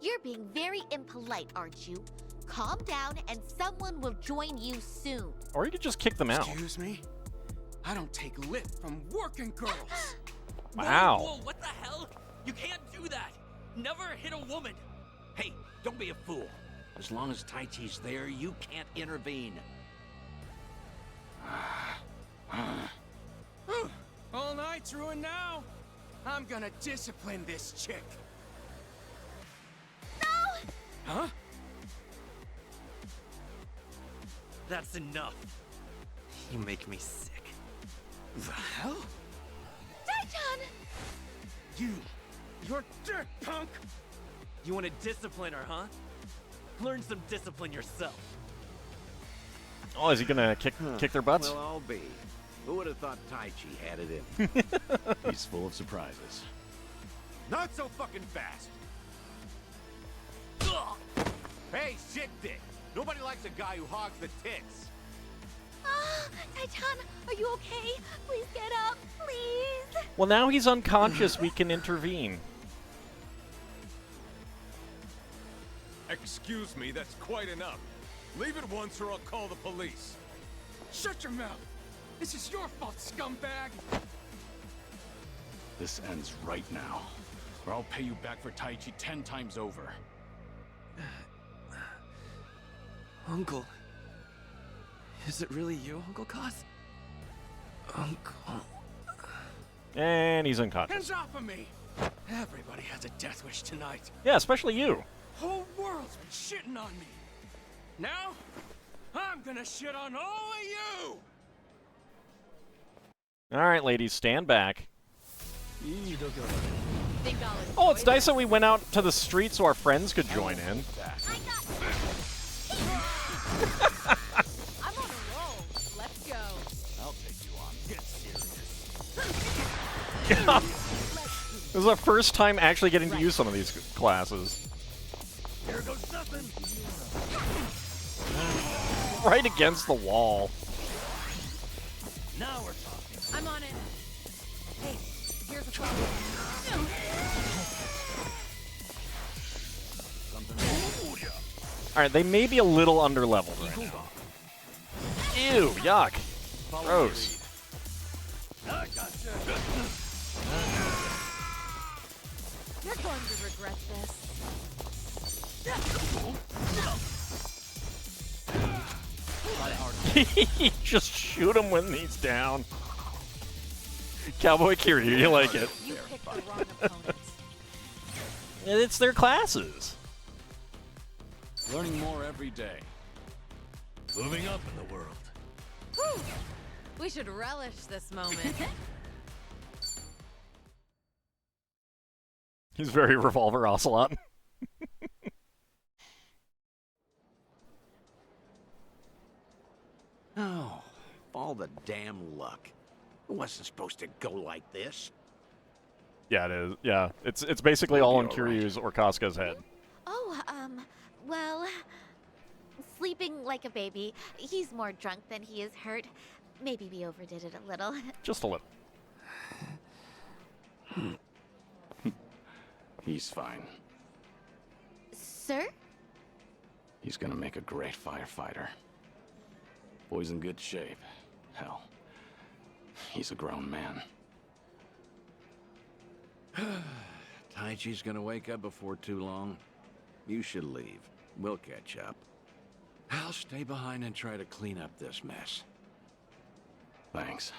you're being very impolite, aren't you? Calm down and someone will join you soon. Or you could just kick them out. Excuse me? I don't take lip from working girls. Wow. Whoa, what the hell? You can't do that. Never hit a woman. Hey, don't be a fool. As long as Taichi's there, you can't intervene. All night's ruined now. I'm gonna discipline this chick. No! Huh? That's enough. You make me sick. The hell? Tai-chan! You're dick, punk! You want to discipline her, huh? Learn some discipline yourself. Oh, is he gonna kick their butts? Well, I'll be. Who would have thought Taichi had it in him? He's full of surprises. Not so fucking fast. Hey, shit dick. Nobody likes a guy who hogs the tits. Tai-chan, are you okay? Please get up, please. Well, now he's unconscious. We can intervene. Excuse me, that's quite enough. Leave it once or I'll call the police. Shut your mouth. This is your fault, scumbag. This ends right now, or I'll pay you back for Taichi 10 times over. Uncle. Is it really you, Uncle Cos? Uncle. And he's unconscious. Hands off of me. Everybody has a death wish tonight. Yeah, especially you. Whole world's been shitting on me. Now, I'm gonna shit on all of you. All right, ladies, stand back. Think I'll Oh, it's enjoy nice that we went out to the street so our friends could join in. I'm on a roll. Let's go. I'll take you on. Get serious. This is our first time actually getting to use some of these classes. Here goes nothing. Right against the wall. Now we're talking. I'm on it. Hey, here's a problem. Alright, they may be a little underleveled right now. Ew, yuck. Gross. I gotcha. You're going to regret this. Just shoot him when he's down. Cowboy Kiryu, you like it. You picked the wrong opponents. It's their classes. Learning more every day. Moving up in the world. Whew. We should relish this moment. He's very Revolver Ocelot. Oh, all the damn luck. It wasn't supposed to go like this. Yeah, it is. Yeah, it's basically all in Kiryu's or Casca's head. Oh, well, sleeping like a baby. He's more drunk than he is hurt. Maybe we overdid it a little. Just a little. He's fine. Sir? He's gonna make a great firefighter. Boy's in good shape. Hell, he's a grown man. Taichi's gonna wake up before too long. You should leave. We'll catch up. I'll stay behind and try to clean up this mess. Thanks.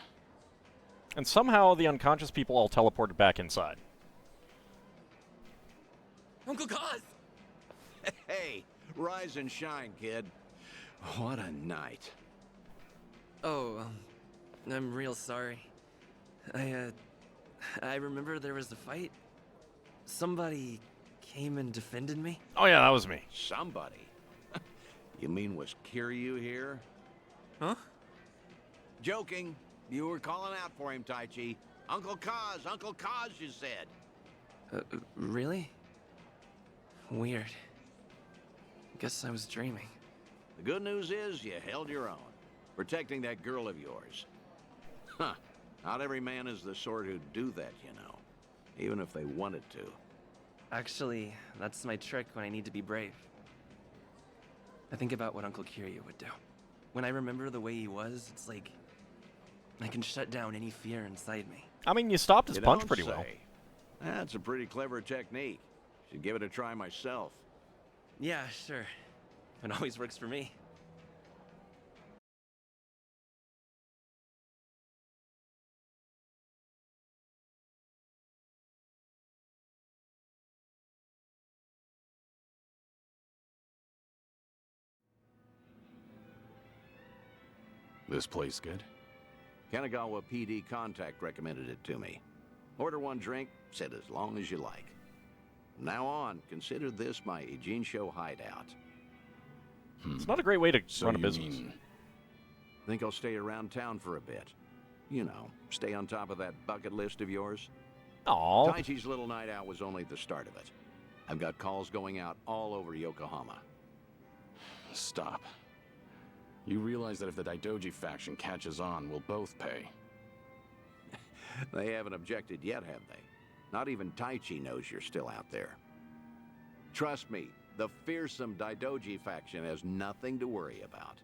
And somehow the unconscious people all teleported back inside. Uncle Kaz! Hey, rise and shine, kid. What a night. Oh, I'm real sorry. I remember there was a fight. Somebody came and defended me. Oh yeah, that was me. Somebody? You mean was Seiryu here? Huh? Joking. You were calling out for him, Taichi. Uncle Kaz, you said. Really? Weird. Guess I was dreaming. The good news is you held your own, protecting that girl of yours. Huh. Not every man is the sort who'd do that, you know. Even if they wanted to. Actually, that's my trick when I need to be brave. I think about what Uncle Seiryu would do. When I remember the way he was, it's like I can shut down any fear inside me. I mean, you stopped his You punch don't pretty say. well. That's a pretty clever technique. Should give it a try myself. Yeah, sure. It always works for me. This place good? Kanagawa PD contact recommended it to me. Order one drink, sit as long as you like. From now on, consider this my Ijinsho hideout. It's not a great way to run a you business. Think I'll stay around town for a bit. You know, stay on top of that bucket list of yours. Aww. Taichi's little night out was only the start of it. I've got calls going out all over Yokohama. Stop. You realize that if the Daidoji faction catches on, we'll both pay. They haven't objected yet, have they? Not even Taichi knows you're still out there. Trust me, the fearsome Daidoji faction has nothing to worry about.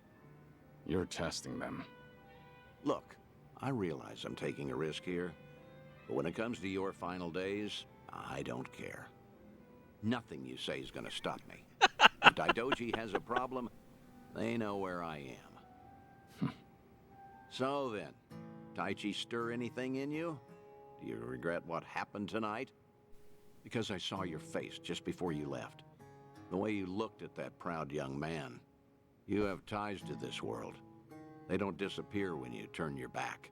You're testing them. Look, I realize I'm taking a risk here, but when it comes to your final days, I don't care. Nothing you say is going to stop me. If Daidoji has a problem, they know where I am. So then, Taichi stir anything in you? Do you regret what happened tonight? Because I saw your face just before you left. The way you looked at that proud young man. You have ties to this world. They don't disappear when you turn your back.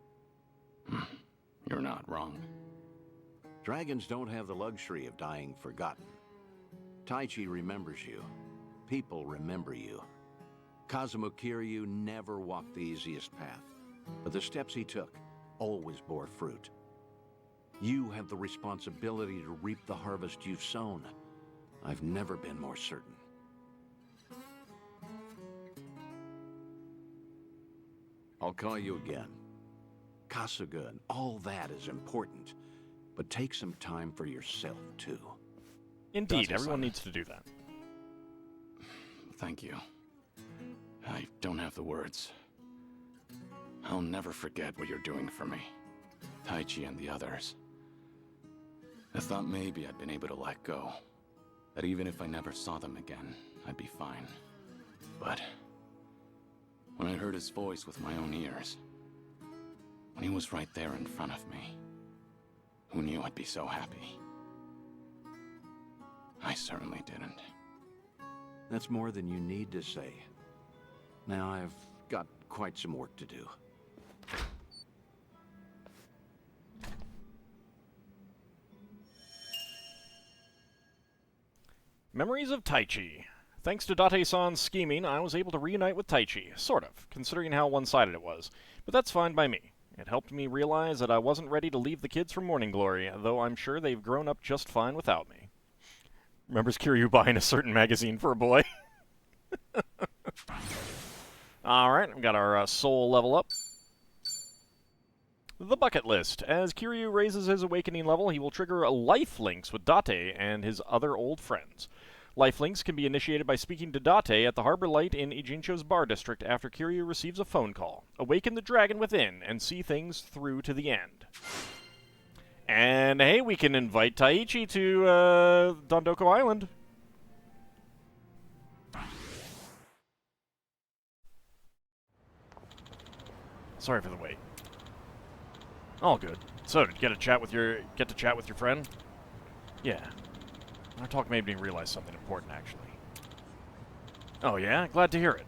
You're not wrong. Dragons don't have the luxury of dying forgotten. Taichi remembers you. People remember you. Kazuma Kiryu never walked the easiest path, but the steps he took always bore fruit. You have the responsibility to reap the harvest you've sown. I've never been more certain. I'll call you again. Kasuga and all that is important, but take some time for yourself, too. Indeed, everyone needs to do that. Thank you. I don't have the words. I'll never forget what you're doing for me. Taichi and the others. I thought maybe I'd been able to let go. That even if I never saw them again, I'd be fine. But when I heard his voice with my own ears, when he was right there in front of me, who knew I'd be so happy? I certainly didn't. That's more than you need to say. Now I've got quite some work to do. Memories of Taichi. Thanks to Date-san's scheming, I was able to reunite with Taichi, sort of, considering how one-sided it was. But that's fine by me. It helped me realize that I wasn't ready to leave the kids for Morning Glory, though I'm sure they've grown up just fine without me. Remembers Kiryu buying a certain magazine for a boy. Alright, we got our soul level up. The bucket list. As Kiryu raises his awakening level, he will trigger life links with Date and his other old friends. Life links can be initiated by speaking to Date at the Harbor Light in Ijinsho's bar district after Kiryu receives a phone call. Awaken the dragon within and see things through to the end. And hey, we can invite Taichi to Dondoko Island. Sorry for the wait. All good. So, did you get to chat with your friend? Yeah. Our talk made me realize something important, actually. Oh yeah? Glad to hear it.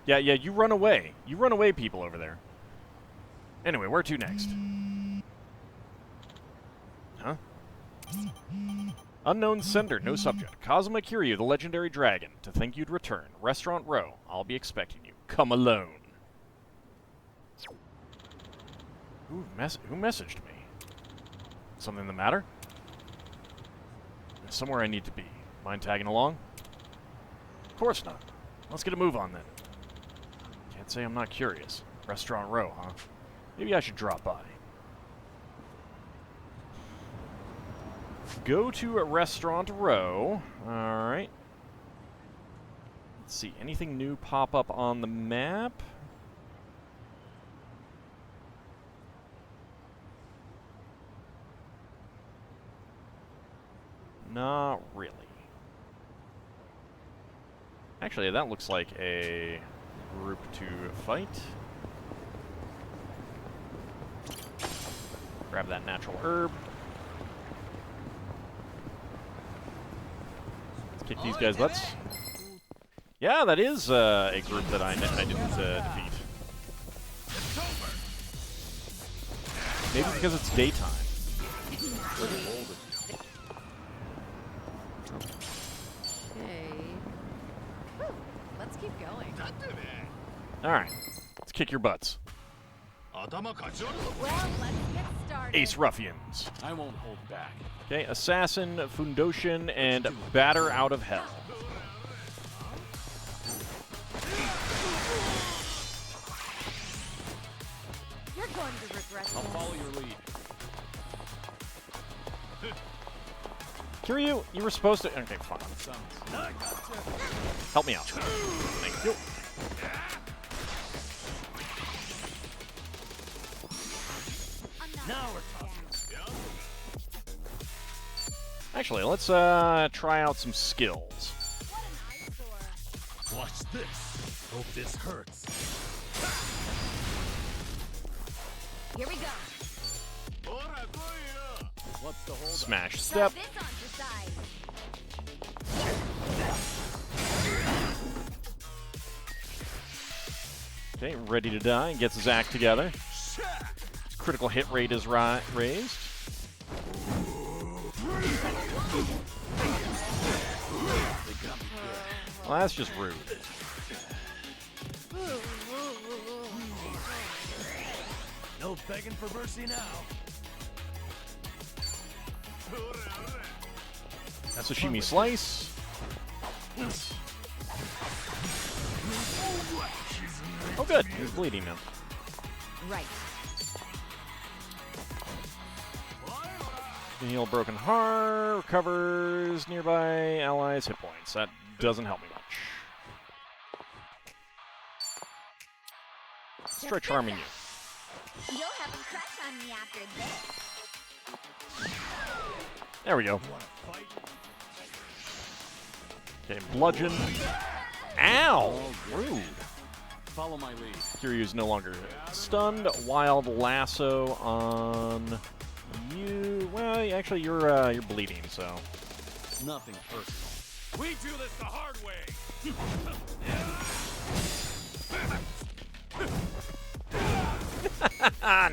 Yeah, you run away. You run away, people over there. Anyway, where to next? Huh? Unknown sender, no subject. Kazuma Kiryu, the legendary dragon. To think you'd return. Restaurant Row. I'll be expecting you. Come alone. Who messaged me? Something the matter? There's somewhere I need to be. Mind tagging along? Of course not. Let's get a move on then. Can't say I'm not curious. Restaurant Row, huh? Maybe I should drop by. Go to a Restaurant Row. Alright. Let's see. Anything new pop up on the map? Not really. Actually, that looks like a group to fight. Grab that natural herb. Let's kick these guys' butts. Yeah, that is a group that I didn't defeat. Maybe because it's daytime. Let's keep going. Alright, let's kick your butts. Well, let's get started. Ace Ruffians. I won't hold back. Okay, Assassin, Fundoshin, and Batter Out of Hell. You're going to regret this. I'll follow your lead. Kiryu, you were supposed to... Okay, fine. Help me out. Thank you. Now we're talking. Actually, let's try out some skills. Watch this. Hope this hurts. Here we go. What's the hold? Smash step. Try this on the side. Okay, ready to die. Gets his act together. His critical hit rate is raised. Well, that's just rude. No begging for mercy now. That's a shimi slice. Oh, good. He's bleeding now. Right. Heal broken heart. Recovers nearby allies' hit points. That doesn't help me much. Let's try charming you. You'll have a crush on me after this. There we go. Okay, bludgeon. Ow! Rude. Follow my lead. Kiryu's no longer stunned. Wild lasso on you. Well, actually, you're bleeding, so. Nothing personal. We do this the hard way.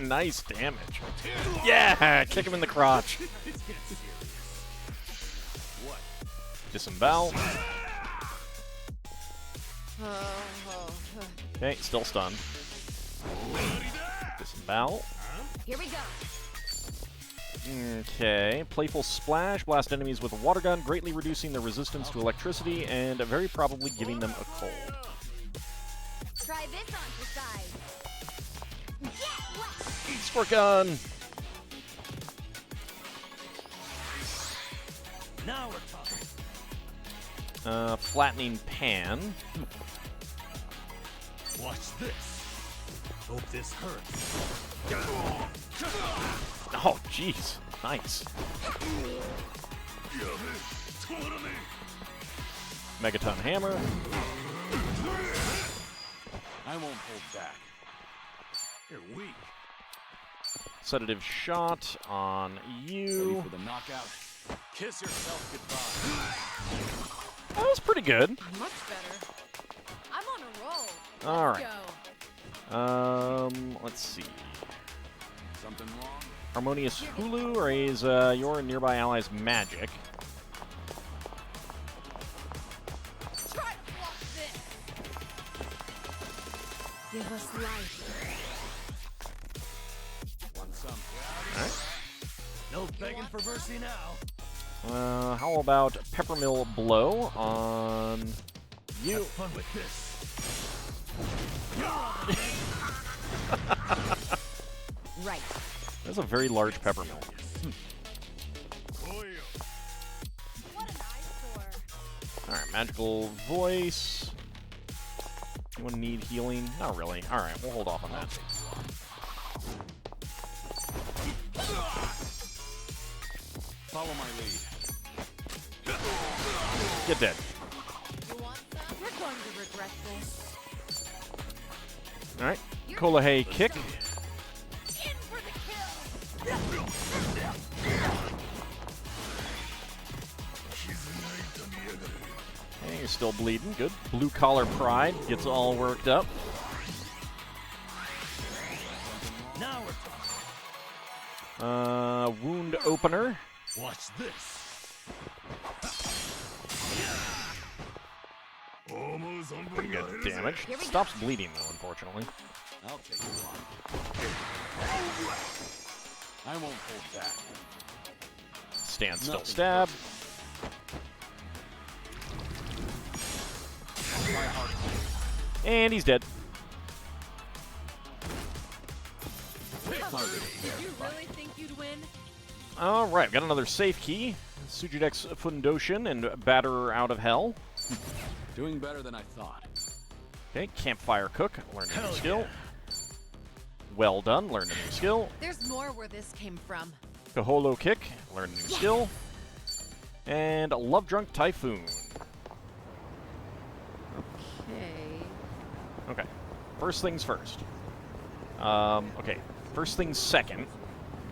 Nice damage. Yeah, kick him in the crotch. What? Disembowel. Okay, still stunned. Disembowel. Here we go. Okay, playful splash. Blast enemies with a water gun, greatly reducing their resistance to electricity and very probably giving them a cold. Try this on the side. Squirt gun. Now we're talking. Flattening pan. Watch this. Hope this hurts. Oh, jeez. Nice. Megaton hammer. I won't hold back. You're weak. Sedative shot on you. Ready for the knockout? Kiss yourself goodbye. That was pretty good. Much better. I'm on a roll. All Let's right. Let's see. Something wrong? Harmonious Hulu raise your nearby allies' magic. Try to block this. Give us life. Want some? All right. No begging for mercy now. How about Peppermill Blow on you? Have fun with this. Right. That's a very large Peppermill. What an eyesore. Alright, Magical Voice. Anyone need healing? Not really. Alright, we'll hold off on that. Follow my lead. Get dead. You want some? You're going to regret this. Alright, Kolohe kick. In for the kill. Hey, you're still bleeding. Good. Blue Collar Pride gets all worked up. Now we're talking. Wound Opener. Watch this. Pretty good damage. Stops bleeding, though, unfortunately. I'll take you on. I won't hold back. Stand still, Nothing stab. And he's dead. Did you really think you'd win? Alright, got another safe key. Sujidex Fundoshin and Batterer Out of Hell. Doing better than I thought. Okay, Campfire Cook. Learned a new skill. Well done. Learned a new skill. There's more where this came from. Kaholo Kick. Learned a new skill. And Love Drunk Typhoon. Okay. Okay. First things first. Okay. First things second.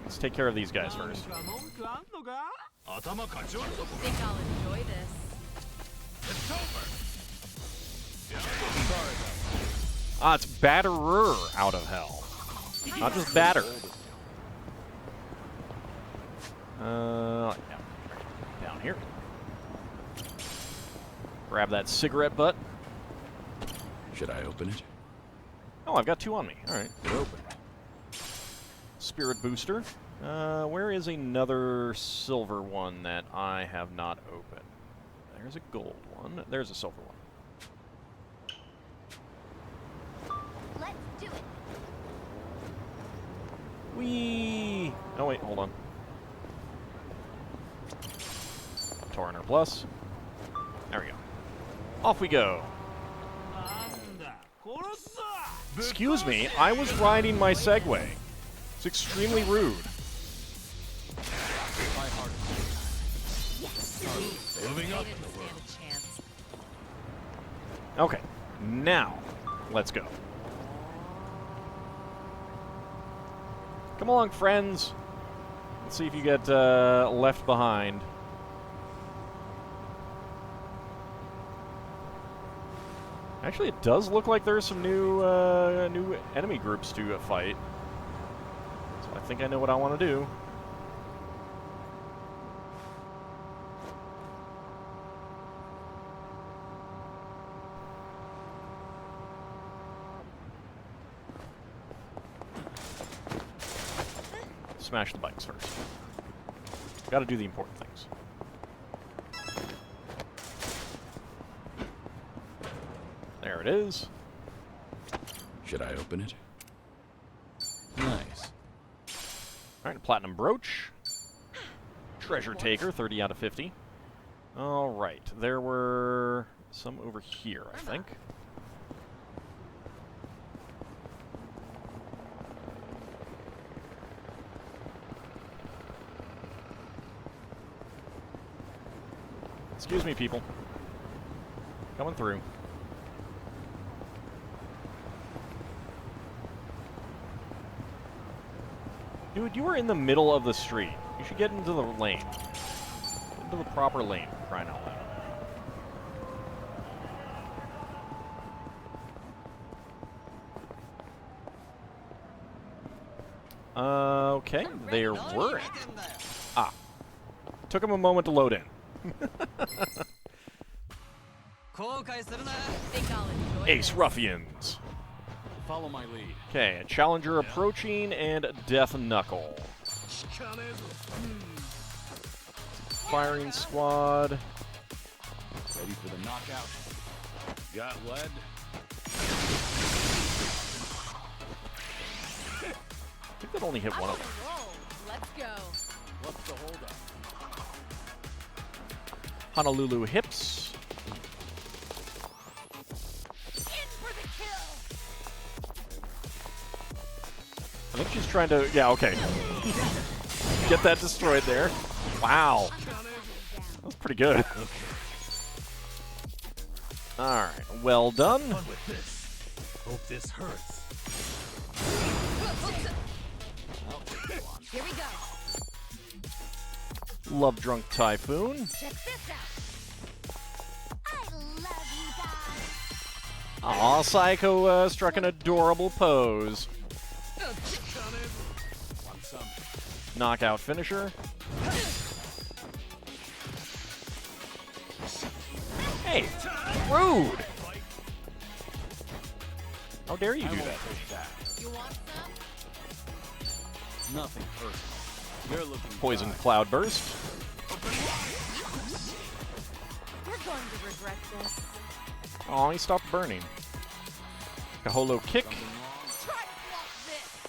Let's take care of these guys first. Think I'll enjoy this. It's over. Ah, it's Batterer Out of Hell. Not just Batter. Yeah. Down here. Grab that cigarette butt. Should I open it? Oh, I've got two on me. All right. Open. Spirit Booster. Where is another silver one that I have not opened? There's a gold one. There's a silver one. Let's do it. Whee! Oh, wait, hold on. Torrenter Plus. There we go. Off we go. Excuse me, I was riding my Segway. It's extremely rude. Moving up. Okay, now, let's go. Come along, friends. Let's see if you get left behind. Actually, it does look like there's some new new enemy groups to fight. So I think I know what I want to do. Smash the bikes first. Got to do the important things. There it is. Should I open it? Nice. Alright, Platinum Brooch. Treasure Taker, 30 out of 50. Alright, there were some over here, I think. Excuse me, people. Coming through. Dude, you were in the middle of the street. You should get into the lane. Get into the proper lane, for crying out loud. Okay, there were it. Ah. Took him a moment to load in. Ace Ruffians. Follow my lead. Okay, a challenger approaching and Death Knuckle. Firing squad. Ready for the knockout. Got lead. I think that only hit one of them. Let's go. What's the holdup? Honolulu hips. I think she's trying to... Yeah, okay. Get that destroyed there. Wow. That was pretty good. Alright, well done. Hope this hurts. Here we go. Love Drunk Typhoon. Check this out. I love you guys. Aw, Psycho struck an adorable pose. Knockout finisher. Hey, rude! How dare you do that? You want some? Nothing personal. You're looking Poison dry. Cloudburst. We're going to regret this. Aw, he stopped burning. A holo kick. Try to block this.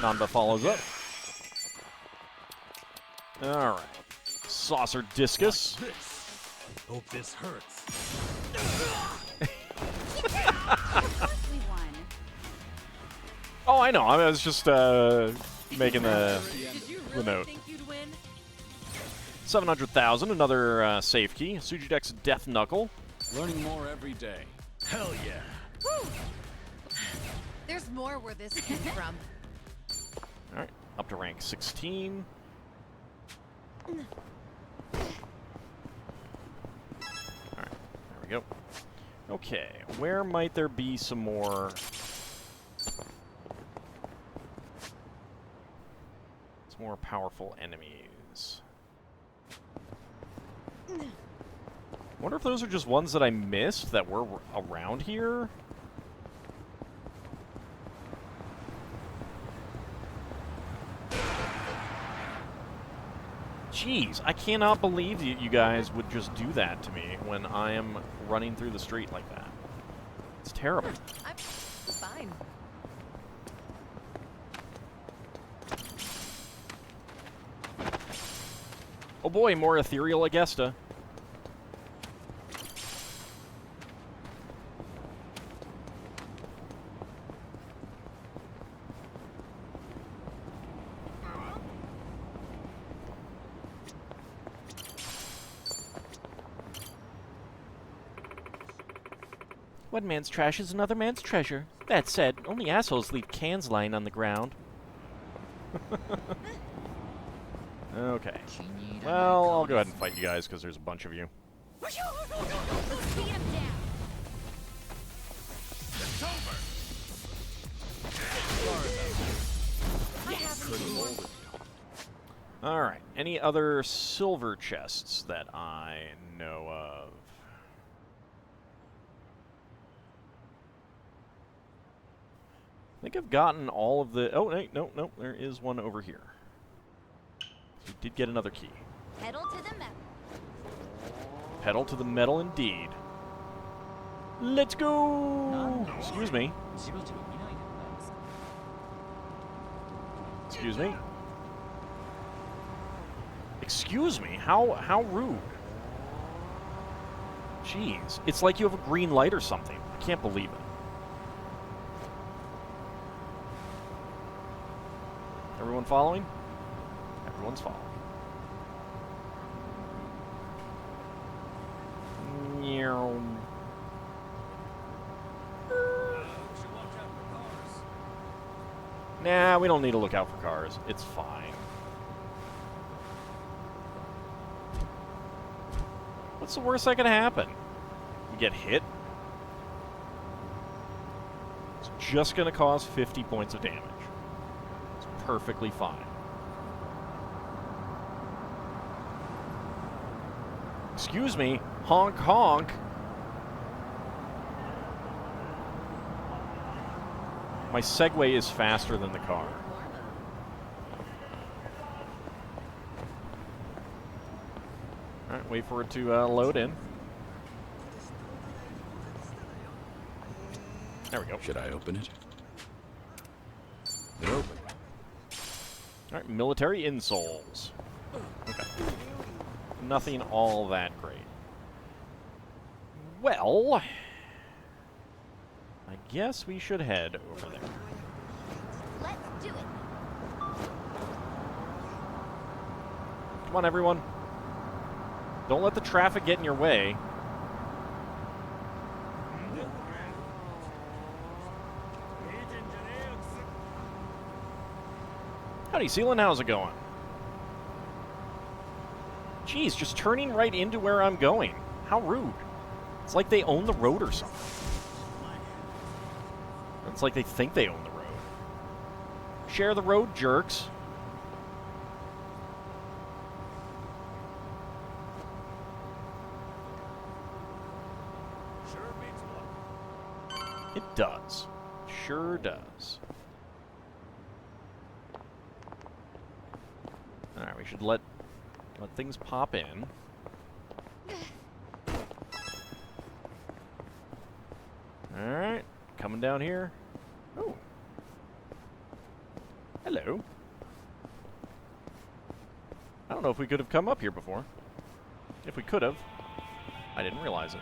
Namba follows up. Alright. Saucer Discus. Hope this hurts. We won. Oh, I know. I was just making the note. Think you'd win? 700,000, another safe key. Sujidek's Death Knuckle. Learning more every day. Hell yeah. Whew. There's more where this came from. Alright, up to rank 16. Alright, there we go. Okay, where might there be some more... some more powerful enemies? Wonder if those are just ones that I missed that were around here? Jeez, I cannot believe that you guys would just do that to me when I am running through the street like that. It's terrible. I'm fine. Oh boy, more ethereal Agesta. One man's trash is another man's treasure. That said, only assholes leave cans lying on the ground. Okay. Well, I'll go ahead and fight you guys because there's a bunch of you. Let's beat him down. It's over. I have any more. Alright, any other silver chests that I know of? I think I've gotten all of the... Oh, wait, no, there is one over here. We did get another key. Pedal to the metal. Pedal to the metal indeed. Let's go! Excuse me. Excuse me? Excuse me? How rude. Jeez. It's like you have a green light or something. I can't believe it. Everyone following? Everyone's following. Nah, we don't need to look out for cars. It's fine. What's the worst that could happen? We get hit? It's just going to cause 50 points of damage. It's perfectly fine. Excuse me, honk honk. My Segway is faster than the car. Alright, wait for it to load in. There we go. Should I open it? It opened. Alright, military insoles. Okay. Nothing all that great. Well, I guess we should head over there. Let's do it. Come on, everyone. Don't let the traffic get in your way. Howdy, Sealand. How's it going? Jeez, just turning right into where I'm going. How rude. It's like they own the road or something. It's like they think they own the road. Share the road, jerks. It does. Sure does. Alright, we should let things pop in. Alright, coming down here. Oh. Hello. I don't know if we could have come up here before. If we could have, I didn't realize it.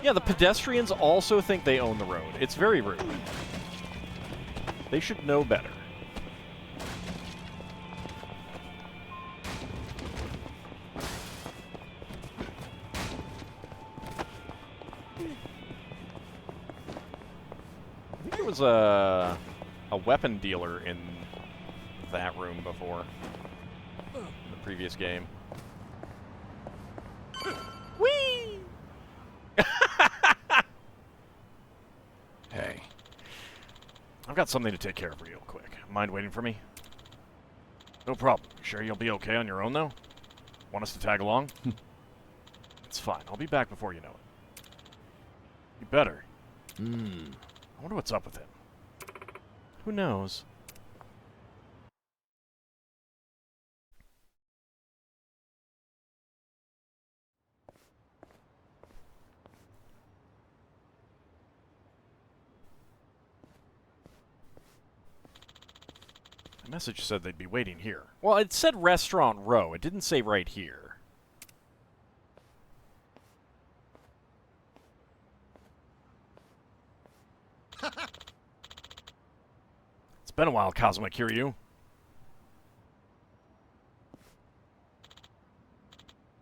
Yeah, the pedestrians also think they own the road. It's very rude. They should know better. I think there was a weapon dealer in that room before. In the previous game. Whee! Hey. I've got something to take care of real quick. Mind waiting for me? No problem. You sure you'll be okay on your own, though? Want us to tag along? It's fine. I'll be back before you know it. You better. I wonder what's up with him. Who knows? The message said they'd be waiting here. Well, it said Restaurant Row. It didn't say right here. It's been a while, Kazuma Kiryu.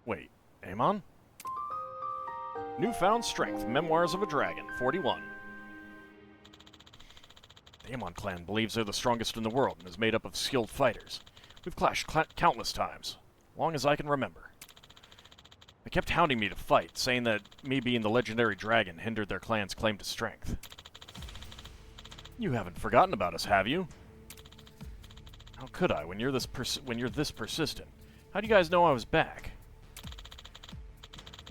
Wait, Amon? Newfound Strength, Memoirs of a Dragon, 41. The Amon clan believes they're the strongest in the world and is made up of skilled fighters. We've clashed countless times, long as I can remember. They kept hounding me to fight, saying that me being the legendary dragon hindered their clan's claim to strength. You haven't forgotten about us, have you? How could I, when you're this persistent? How do you guys know I was back?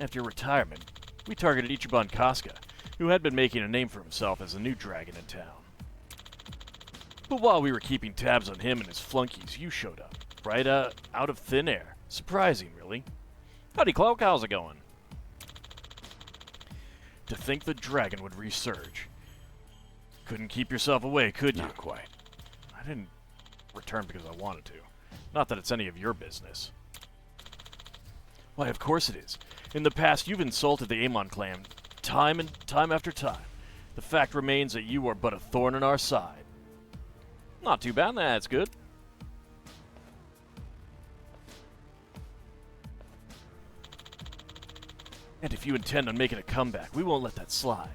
After your retirement, we targeted Ichiban Kasuga, who had been making a name for himself as the new dragon in town. But while we were keeping tabs on him and his flunkies, you showed up. Right out of thin air. Surprising, really. Howdy, Cloak. How's it going? To think the dragon would resurge. Couldn't keep yourself away, could you? Not quite. I didn't return because I wanted to. Not that it's any of your business. Why, of course it is. In the past, you've insulted the Amon clan time after time. The fact remains that you are but a thorn in our side. Not too bad, that's good. And if you intend on making a comeback, we won't let that slide.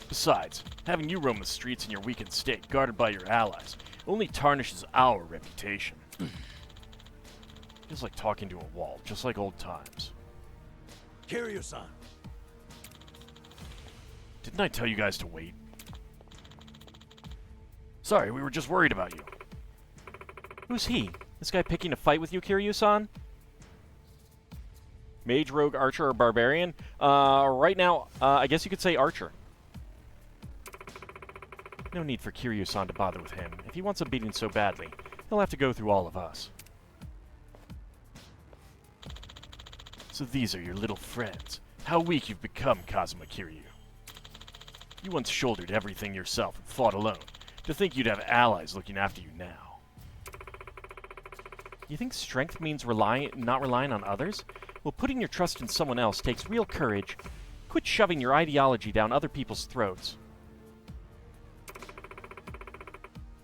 Besides, having you roam the streets in your weakened state, guarded by your allies, only tarnishes our reputation. Feels like talking to a wall, just like old times. Kiryu-san. Didn't I tell you guys to wait? Sorry, we were just worried about you. Who's he? This guy picking a fight with you, Kiryu-san? Mage, rogue, archer, or barbarian? Right now, I guess you could say archer. No need for Kiryu-san to bother with him. If he wants a beating so badly, he'll have to go through all of us. So these are your little friends. How weak you've become, Kazuma Kiryu. You once shouldered everything yourself and fought alone. To think you'd have allies looking after you now. You think strength means not relying on others? Well, putting your trust in someone else takes real courage. Quit shoving your ideology down other people's throats.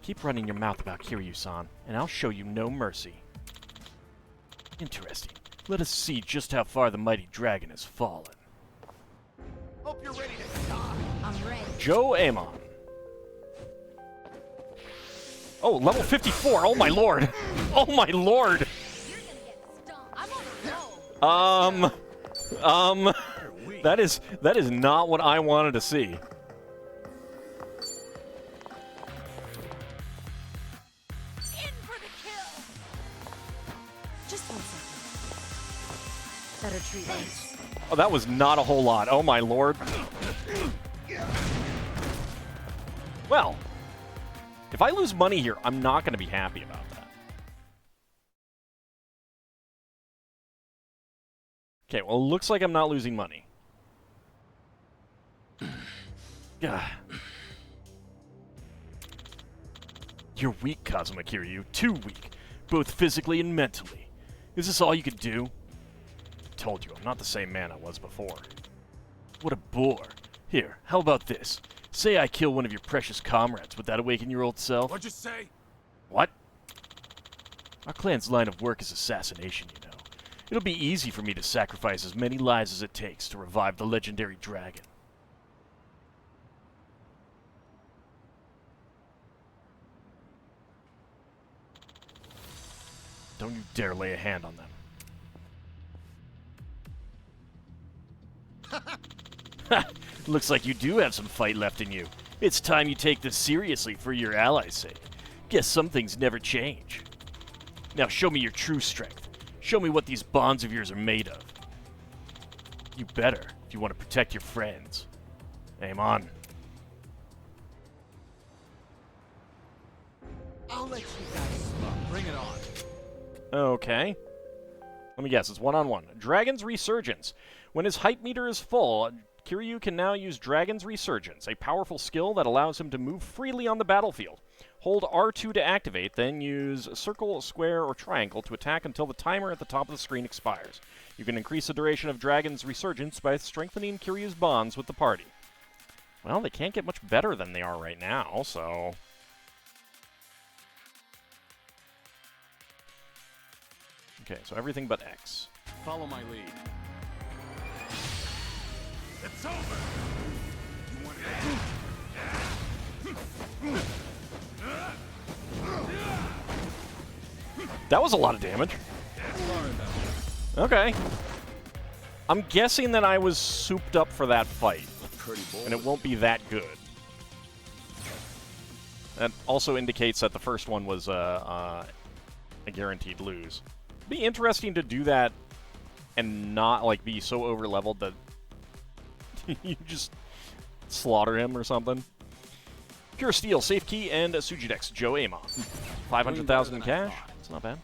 Keep running your mouth about Kiryu-san, and I'll show you no mercy. Interesting. Let us see just how far the mighty dragon has fallen. Hope you're ready to die. I'm ready. Joe Amon. Oh, level 54. Oh my lord. Oh my lord. That is not what I wanted to see. Just 1 second. Better treat us. Oh, that was not a whole lot. Oh my lord. Well, if I lose money here, I'm not going to be happy about that. Okay, well, it looks like I'm not losing money. You're weak, Kazuma Kiryu. Too weak. Both physically and mentally. Is this all you could do? I told you, I'm not the same man I was before. What a bore. Here, how about this? Say I kill one of your precious comrades. Would that awaken your old self? What'd you say? What? Our clan's line of work is assassination, you know. It'll be easy for me to sacrifice as many lives as it takes to revive the legendary dragon. Don't you dare lay a hand on them. Looks like you do have some fight left in you. It's time you take this seriously for your allies' sake. Guess some things never change. Now show me your true strength. Show me what these bonds of yours are made of. You better, if you want to protect your friends. Aim on. I'll let you guys smoke. Bring it on. Okay. Let me guess, it's one-on-one. Dragon's Resurgence. When his hype meter is full, Kiryu can now use Dragon's Resurgence, a powerful skill that allows him to move freely on the battlefield. Hold R2 to activate, then use circle, square, or triangle to attack until the timer at the top of the screen expires. You can increase the duration of Dragon's Resurgence by strengthening Kiryu's bonds with the party. Well, they can't get much better than they are right now, so... Okay, so everything but X. Follow my lead. It's over! You want That was a lot of damage. Okay. I'm guessing that I was souped up for that fight. And it won't be that good. That also indicates that the first one was a guaranteed lose. Be interesting to do that and not like be so over leveled that you just slaughter him or something. Pure Steel, Safe Key, and Sujidex, Joe Amon. 500,000 in cash. It's not bad.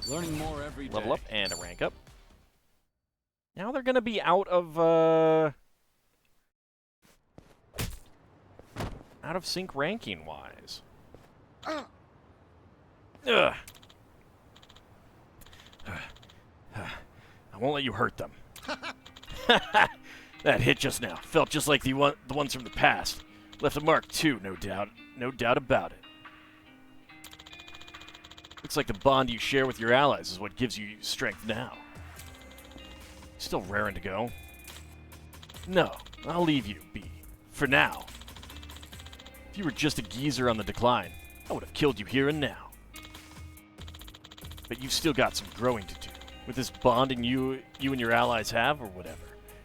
Learning more every day. Level up and a rank up. Now they're going to be out of sync ranking wise. Ugh. I won't let you hurt them. That hit just now felt just like the ones from the past. Left a mark too, no doubt. No doubt about it. Looks like the bond you share with your allies is what gives you strength now. Still raring to go. No, I'll leave you be. For now. If you were just a geezer on the decline, I would have killed you here and now. But you've still got some growing to do. With this bonding you and your allies have, or whatever.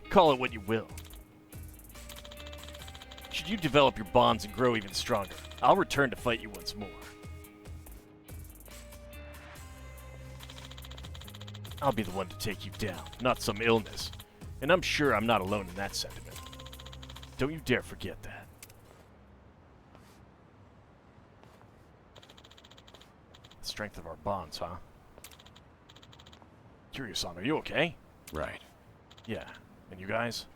Call it what you will. Should you develop your bonds and grow even stronger, I'll return to fight you once more. I'll be the one to take you down, not some illness. And I'm sure I'm not alone in that sentiment. Don't you dare forget that. The strength of our bonds, huh? Kiryu-san, are you okay? Right. Yeah. And you guys?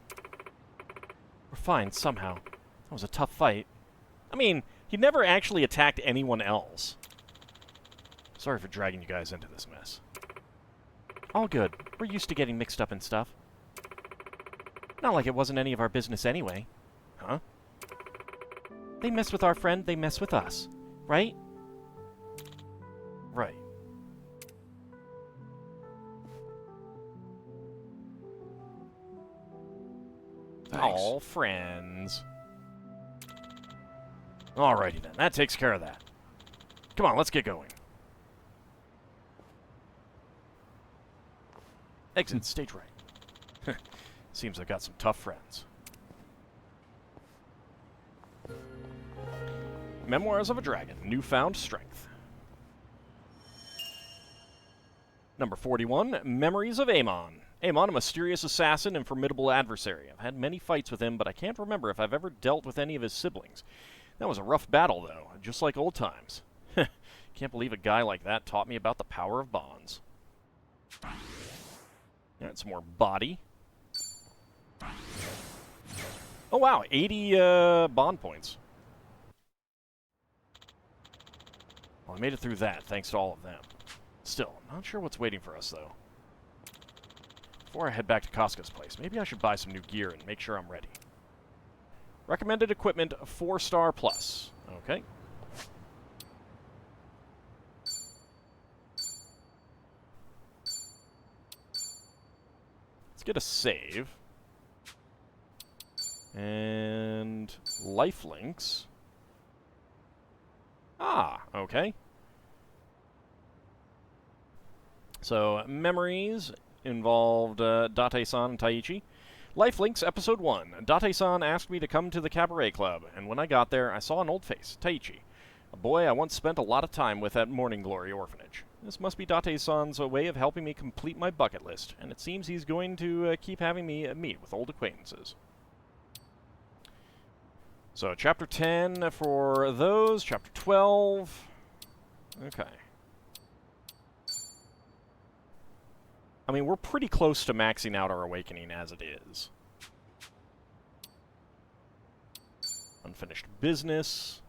We're fine, somehow. That was a tough fight. I mean, he never actually attacked anyone else. Sorry for dragging you guys into this mess. All good. We're used to getting mixed up in stuff. Not like it wasn't any of our business anyway. Huh? They mess with our friend, they mess with us. Right? Right. Thanks. All friends. Alrighty then, that takes care of that. Come on, let's get going. Exit stage right. Seems I got some tough friends. Memoirs of a Dragon, Newfound Strength. Number 41, Memories of Amon. Amon, a mysterious assassin and formidable adversary. I've had many fights with him, but I can't remember if I've ever dealt with any of his siblings. That was a rough battle, though, just like old times. Can't believe a guy like that taught me about the power of bonds. Alright, some more body. Oh wow, 80 bond points. Well, I made it through that, thanks to all of them. Still, I'm not sure what's waiting for us, though. Before I head back to Kasuga's place, maybe I should buy some new gear and make sure I'm ready. Recommended equipment, 4-star plus. Okay. Let's get a save. And life links. Ah, okay. So, memories involved Date-san and Taichi. Lifelinks, Episode 1. Date-san asked me to come to the cabaret club, and when I got there, I saw an old face, Taichi, a boy I once spent a lot of time with at Morning Glory Orphanage. This must be Date-san's way of helping me complete my bucket list, and it seems he's going to keep having me meet with old acquaintances. So, Chapter 10 for those, Chapter 12. Okay. I mean, we're pretty close to maxing out our awakening as it is. Unfinished business.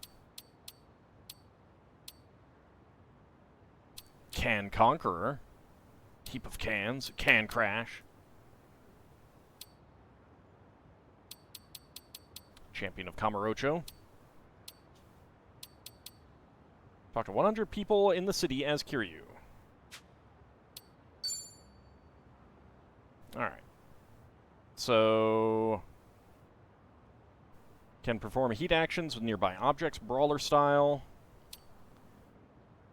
Can Conqueror. Heap of cans. Can Crash. Champion of Kamurocho. Talk to 100 people in the city as Kiryu. Alright. So... can perform heat actions with nearby objects, brawler style.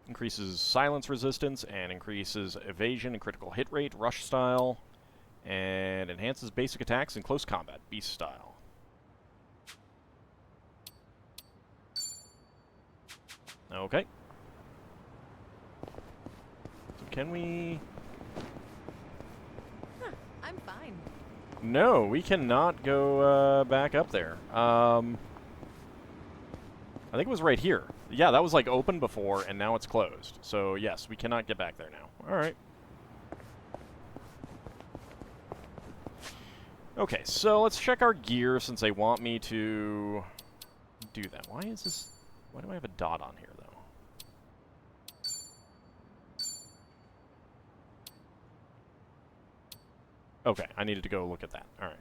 Increases silence resistance and increases evasion and critical hit rate, rush style. And enhances basic attacks in close combat, beast style. Okay. So can we... I'm fine. No, we cannot go back up there. I think it was right here. Yeah, that was like open before, and now it's closed. So yes, we cannot get back there now. Alright. Okay, so let's check our gear since they want me to do that. Why is this... why do I have a dot on here, though? Okay, I needed to go look at that. Alright.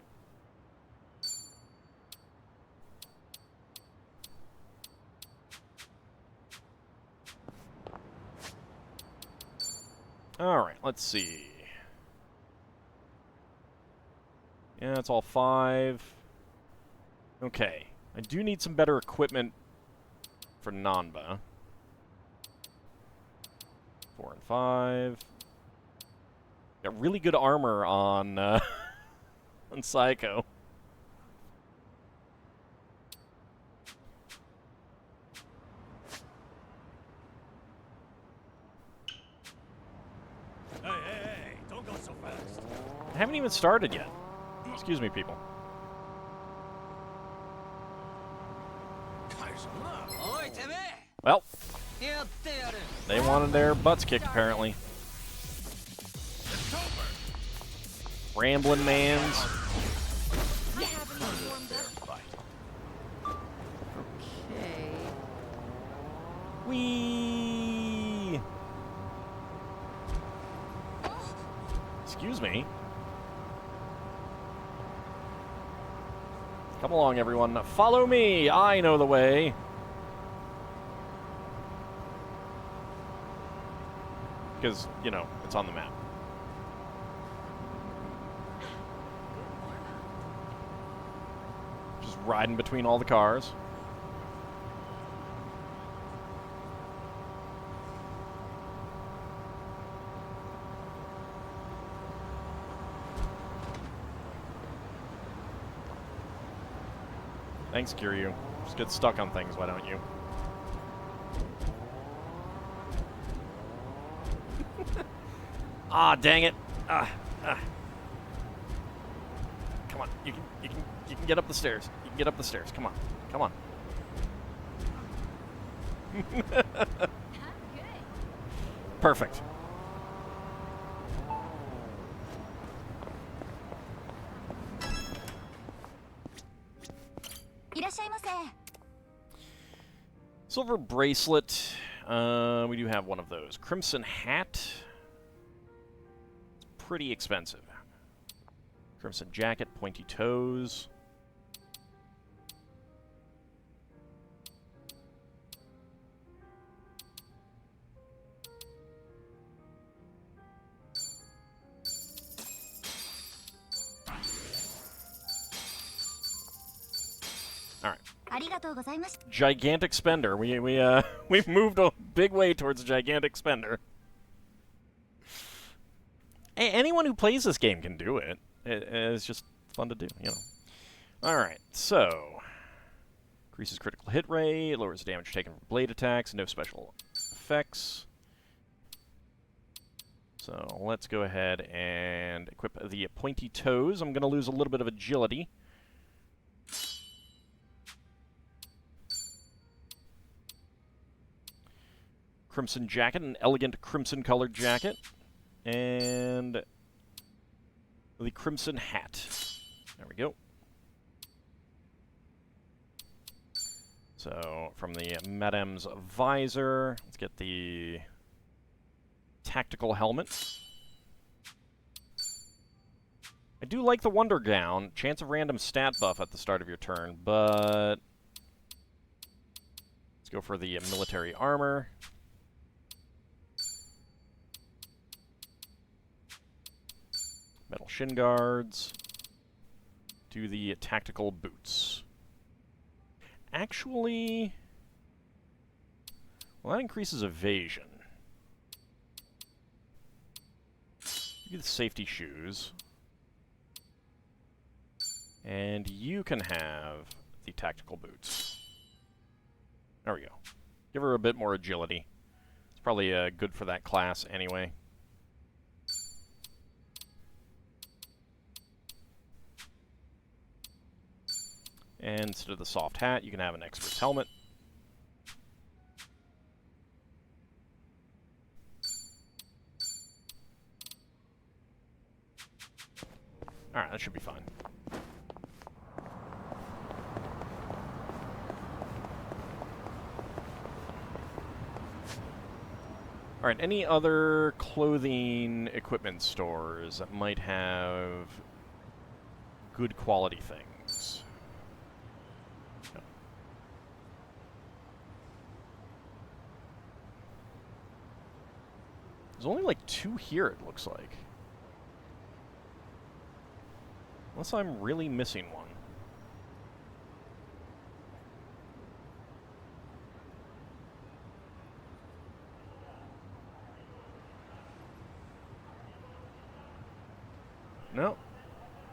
Alright, let's see. Yeah, that's all 5. Okay. I do need some better equipment for Nanba. 4 and 5. Got really good armor on, on Psycho. Hey, don't go so fast. I haven't even started yet. Excuse me, people. Well, they wanted their butts kicked, apparently. Ramblin' mans. Okay. Whee! Excuse me. Come along, everyone. Follow me. I know the way. Because, you know, it's on the map. Just riding between all the cars. Thanks, Seiryu. Just get stuck on things, why don't you? Ah, dang it. Come on, you can get up the stairs. You can get up the stairs. Come on. Come on. Perfect. Silver bracelet. We do have one of those. Crimson hat. It's pretty expensive. Crimson jacket, pointy toes. All right. Gigantic spender. We've moved a big way towards a gigantic spender. Anyone who plays this game can do it. It's just fun to do, you know. All right, so increases critical hit rate, lowers damage taken from blade attacks, no special effects. So let's go ahead and equip the pointy toes. I'm going to lose a little bit of agility. Crimson jacket, an elegant crimson colored jacket. And the crimson hat. There we go. So from the Madame's visor, let's get the tactical helmet. I do like the Wonder Gown. Chance of random stat buff at the start of your turn, but let's go for the military armor. Metal shin guards. Do the tactical boots. Actually, well, that increases evasion. Do the safety shoes. And you can have the tactical boots. There we go. Give her a bit more agility. It's probably good for that class anyway. And instead of the soft hat, you can have an expert's helmet. Alright, that should be fine. Alright, any other clothing equipment stores that might have good quality things? No. There's only like 2 here, it looks like. Unless I'm really missing one. No.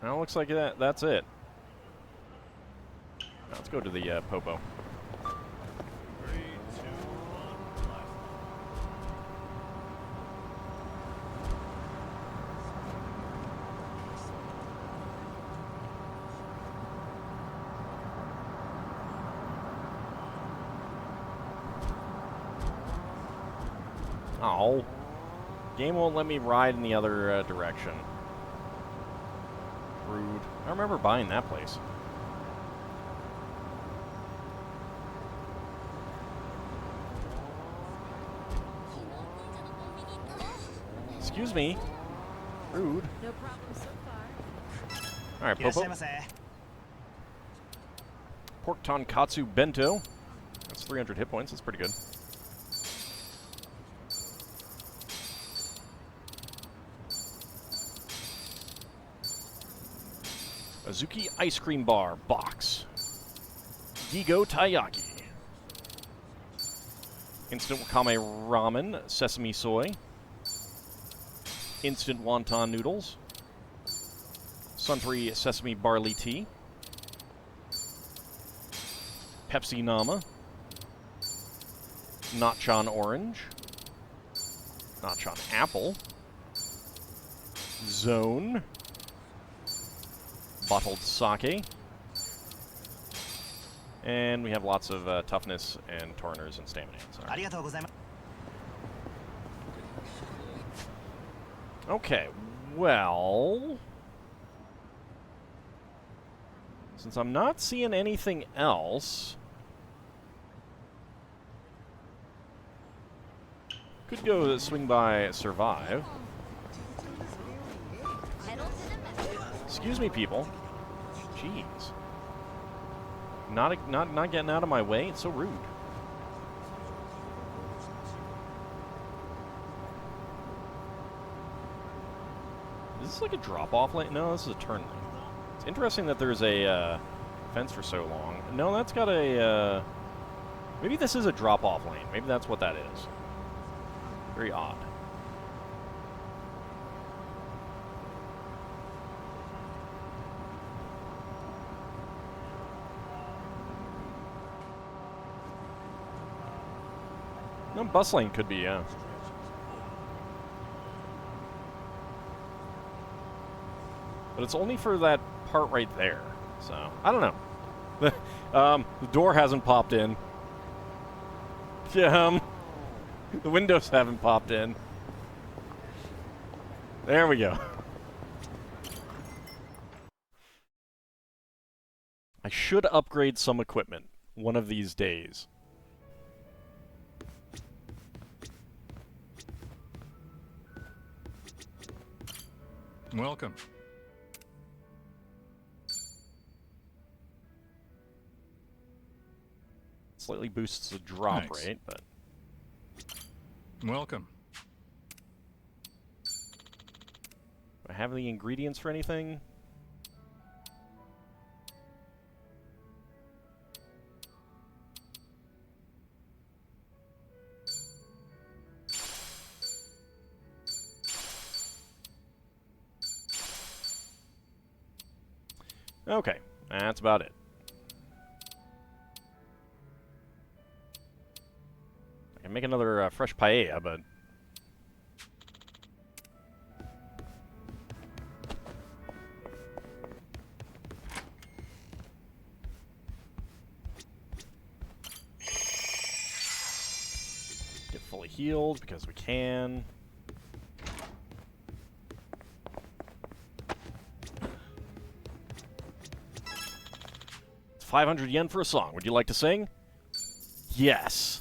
Now it looks like that's it. Now let's go to the Popo. 3, 2, 1, blast. Oh. Game won't let me ride in the other direction. Rude. I remember buying that place. Excuse me. Rude. No problem so far. Alright, Popo. Pork tonkatsu bento. That's 300 hit points. That's pretty good. Azuki ice cream bar box. Gigo taiyaki. Instant wakame ramen, sesame soy. Instant wonton noodles. Suntory sesame barley tea. Pepsi Nama. Nachon orange. Nachon apple. Zone. Bottled sake. And we have lots of toughness and torners and stamina. Okay, well... Since I'm not seeing anything else... Could go swing by Survive. Excuse me, people. Jeez. Not getting out of my way. It's so rude. Is this like a drop-off lane? No, this is a turn lane. It's interesting that there's a fence for so long. No, that's got a... maybe this is a drop-off lane. Maybe that's what that is. Very odd. No, bus lane could be, yeah. But it's only for that part right there. So, I don't know. The door hasn't popped in. The windows haven't popped in. There we go. I should upgrade some equipment one of these days. Welcome. Slightly boosts the drop Thanks. rate, but... Welcome. Do I have the ingredients for anything? Okay, that's about it. I can make another fresh paella, but... Get fully healed, because we can. 500 yen for a song. Would you like to sing? Yes.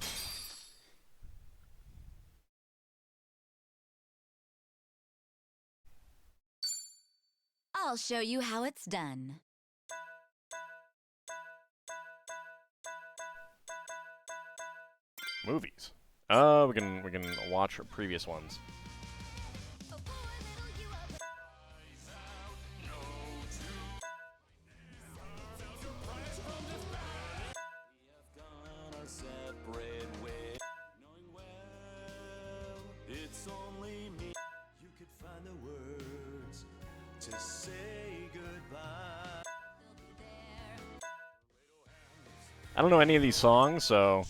I'll show you how it's done. Movies. We can watch previous ones. I don't know any of these songs, so...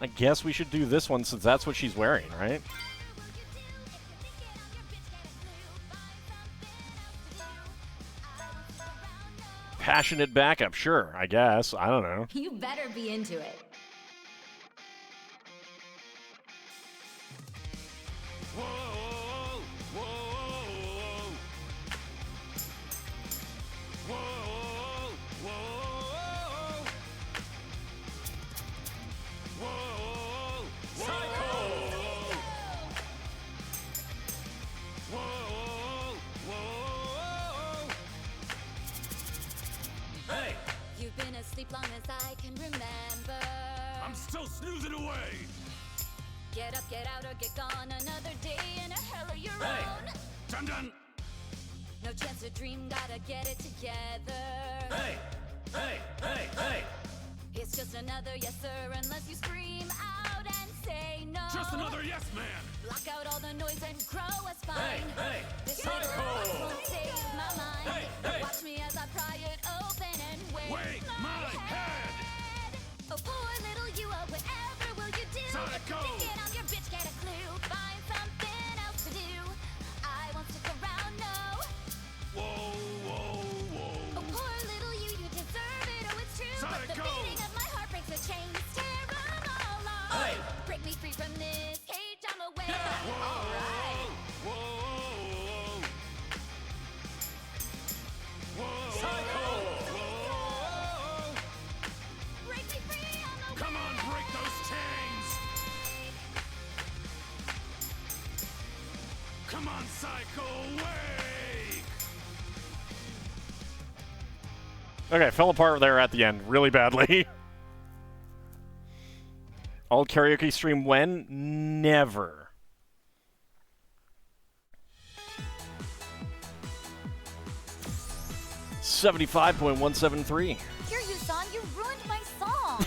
I guess we should do this one since that's what she's wearing, right? Passionate backup, sure, I guess. I don't know. You better be into it. You've been asleep long as I can remember. I'm still snoozing away. Get up, get out, or get gone. Another day in a hell of your own. Dun. No chance to dream, gotta get it together. Hey. It's just another yes sir, unless you scream out and say no. Just another yes man. Block out all the noise and grow a spine. This little box won't save my mind. Watch me as I pry it open and wake my head. Oh, poor little you, oh, whatever will you do? If you think it, I'm your bitch, get a clue. Find something else to do. I won't stick around, no. Whoa. Oh, poor little you deserve it, oh, it's true. But the beating of my heart breaks the chains, tear 'em all off. Break me free from this cage, I'm away. All right. Break me free on the Come on, break those chains. Come on, Psycho, wake. Okay, fell apart there at the end really badly. Old karaoke stream when? Never. $75.173. Kiryu-san, you ruined my song.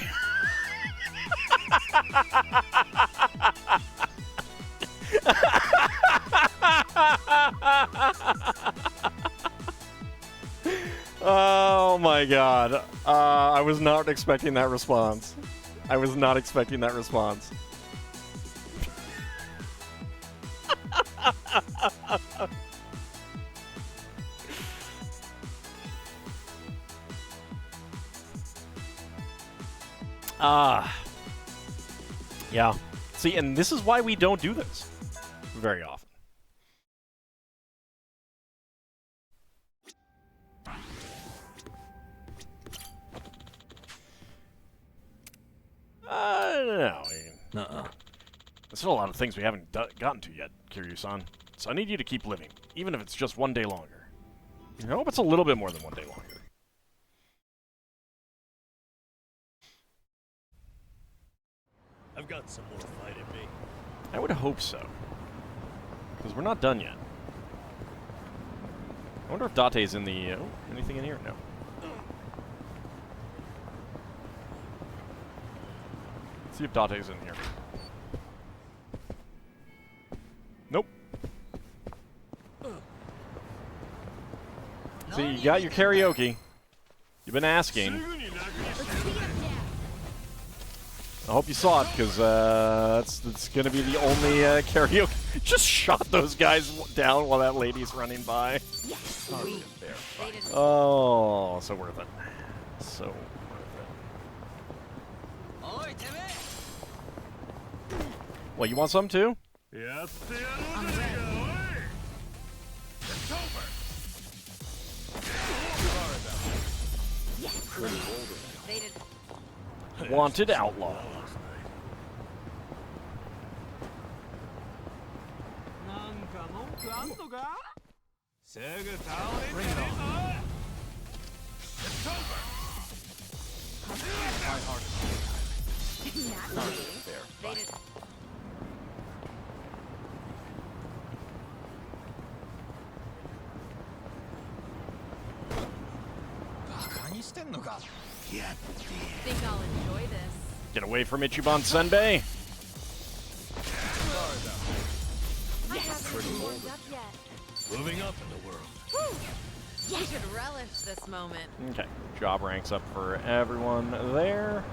Oh my god. I was not expecting that response. I was not expecting that response. Yeah. See, and this is why we don't do this very often. I don't know. There's still a lot of things we haven't gotten to yet, Kiryu-san. So I need you to keep living, even if it's just one day longer. I hope it's a little bit more than one day longer. I've got some more fight in me. I would hope so. Because we're not done yet. I wonder if Date's in the... anything in here? No. Let's see if Date's in here. Nope. See, you got your karaoke. You've been asking. I hope you saw it, because that's going to be the only karaoke. Just shot those guys down while that lady's running by. Yes, oh, so worth it. So worth it. Well, you want some too? Yes, I'm ready. It's over. Yes. Wanted outlaw. Bring it on. It's over. Think I'll enjoy this. Get away from Ichiban Senbei. pretty old. Up yet. Moving up in the world. Woo! You should relish this moment. Okay, job ranks up for everyone there.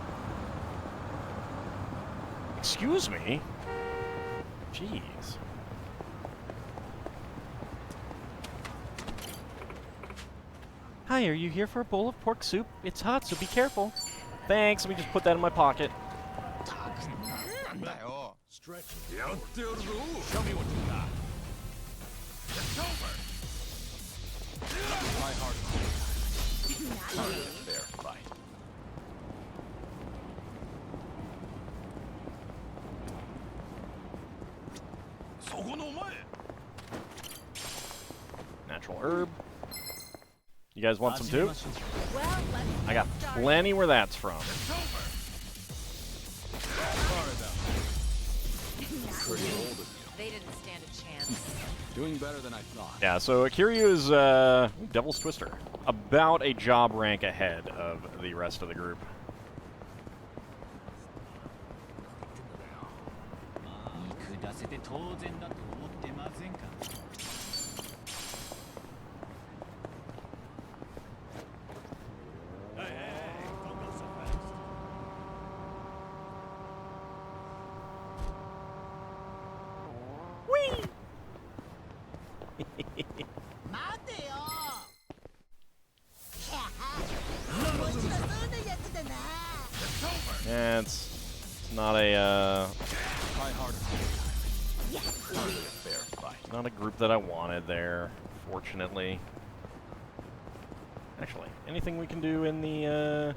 Excuse me? Jeez. Hi, are you here for a bowl of pork soup? It's hot, so be careful. Thanks, let me just put that in my pocket. Stretch it. Show me what you got. It's over. My heart. Fair fight. Natural herb. You guys want some too? Well, I got plenty where that's from. Pretty old of you. They didn't stand a chance. Doing better than I thought. Yeah, so Kiryu is Devil's Twister, about a job rank ahead of the rest of the group. Don't go so fast. Yeah, it's not a not a group that I wanted there, fortunately. Actually, anything we can do in the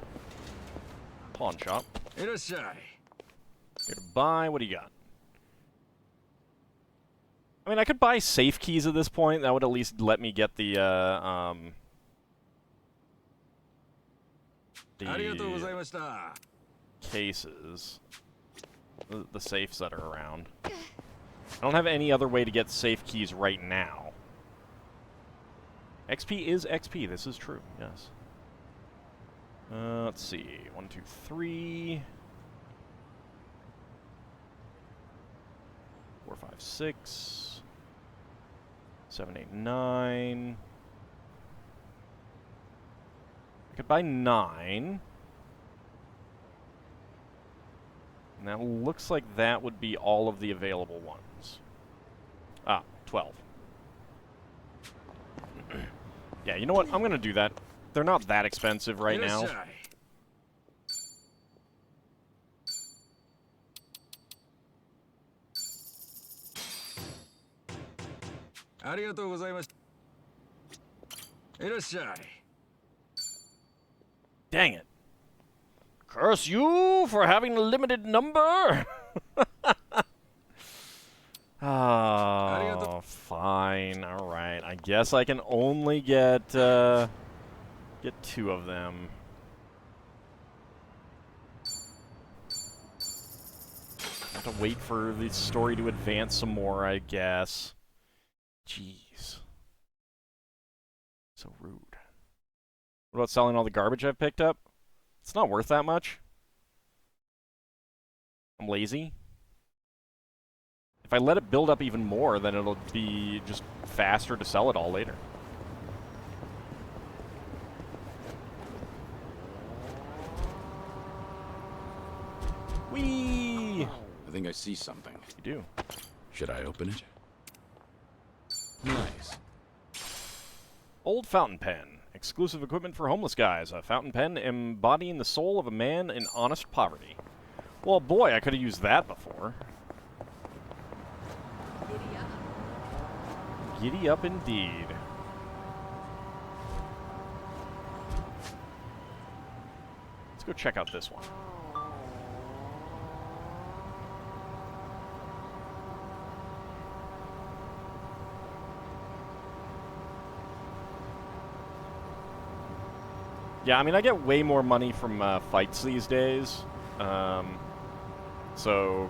pawn shop? Here to buy. What do you got? I mean, I could buy safe keys at this point. That would at least let me get the cases, the safes that are around. I don't have any other way to get safe keys right now. XP is XP. This is true. Yes. Let's see. 1, 2, 3. 4, 5, 6. 7, 8, 9. I could buy 9. And that looks like that would be all of the available ones. Ah, 12. Yeah, you know what? I'm going to do that. They're not that expensive right now. Dang it. Curse you for having a limited number! Oh, fine. Alright. I guess I can only get 2 of them. Have to wait for the story to advance some more, I guess. Jeez. So rude. What about selling all the garbage I've picked up? It's not worth that much. I'm lazy. If I let it build up even more, then it'll be just faster to sell it all later. Whee! I think I see something. You do. Should I open it? Nice. Old fountain pen. Exclusive equipment for homeless guys. A fountain pen embodying the soul of a man in honest poverty. Well, boy, I could have used that before. Giddy up indeed. Let's go check out this one. Yeah, I mean, I get way more money from fights these days. So,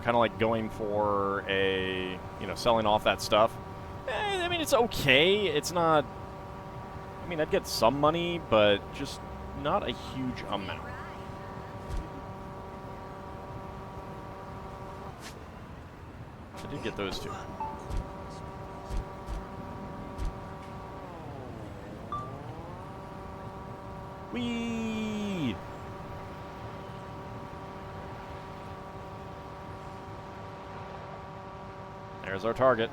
kind of like going for a, selling off that stuff. I mean, it's okay. It's not... I mean, I'd get some money, but just not a huge amount. I did get those two. Whee! There's our target.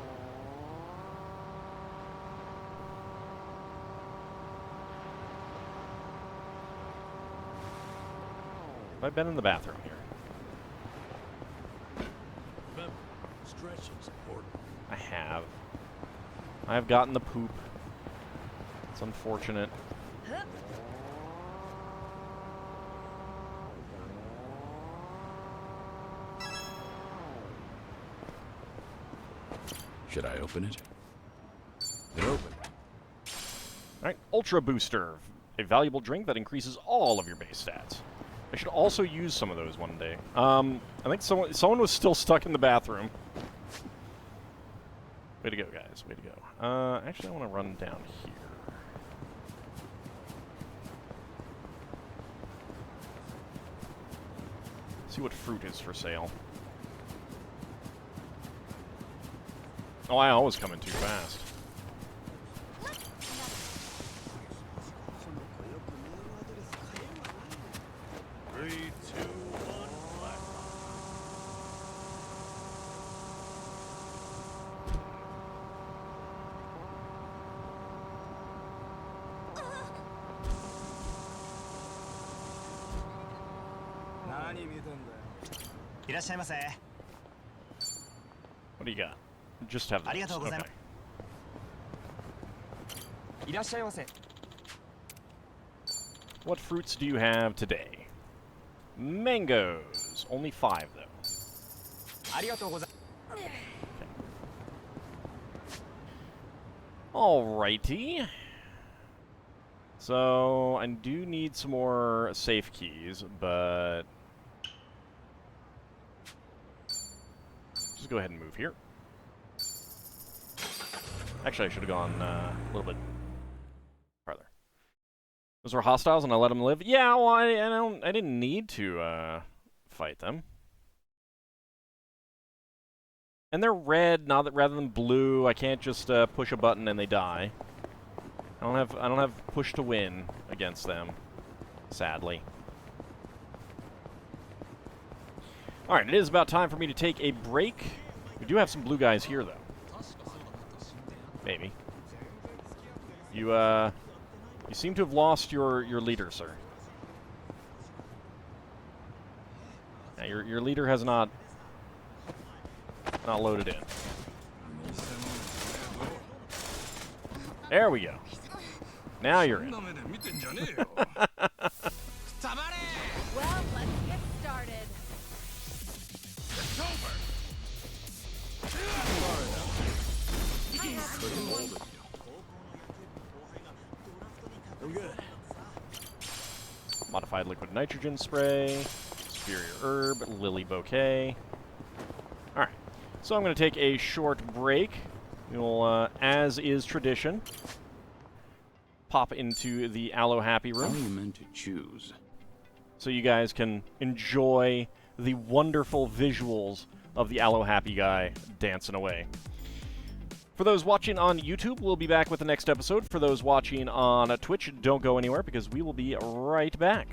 Have I been in the bathroom here? Remember, stretching's important. I have. I have gotten the poop. It's unfortunate. Should I open it? It opened. Alright, Ultra Booster. A valuable drink that increases all of your base stats. I should also use some of those one day. I think someone was still stuck in the bathroom. Way to go, guys. Way to go. Actually, I want to run down here. See what fruit is for sale. Oh, I always come in too fast. Three, two, one, flash. What do you got? Just have those. Okay. What fruits do you have today? Mangoes. Only 5, though. Okay. Alrighty. So, I do need some more safe keys, but... just go ahead and move here. Actually, I should have gone a little bit farther. Those were hostiles, and I let them live. Yeah, well, I didn't need to fight them. And they're red, not that rather than blue. I can't just push a button and they die. I don't have push to win against them, sadly. All right, it is about time for me to take a break. We do have some blue guys here, though. Maybe. You seem to have lost your leader, sir. Now, your leader has not loaded in. There we go. Now you're in. Well, let's get started. It's over. I'm good. Modified liquid nitrogen spray, superior herb, lily bouquet. Alright, so I'm going to take a short break. We'll, as is tradition, pop into the Aloe Happy Room. How are you meant to choose? So you guys can enjoy the wonderful visuals of the Aloe Happy guy dancing away. For those watching on YouTube, we'll be back with the next episode. For those watching on Twitch, don't go anywhere because we will be right back.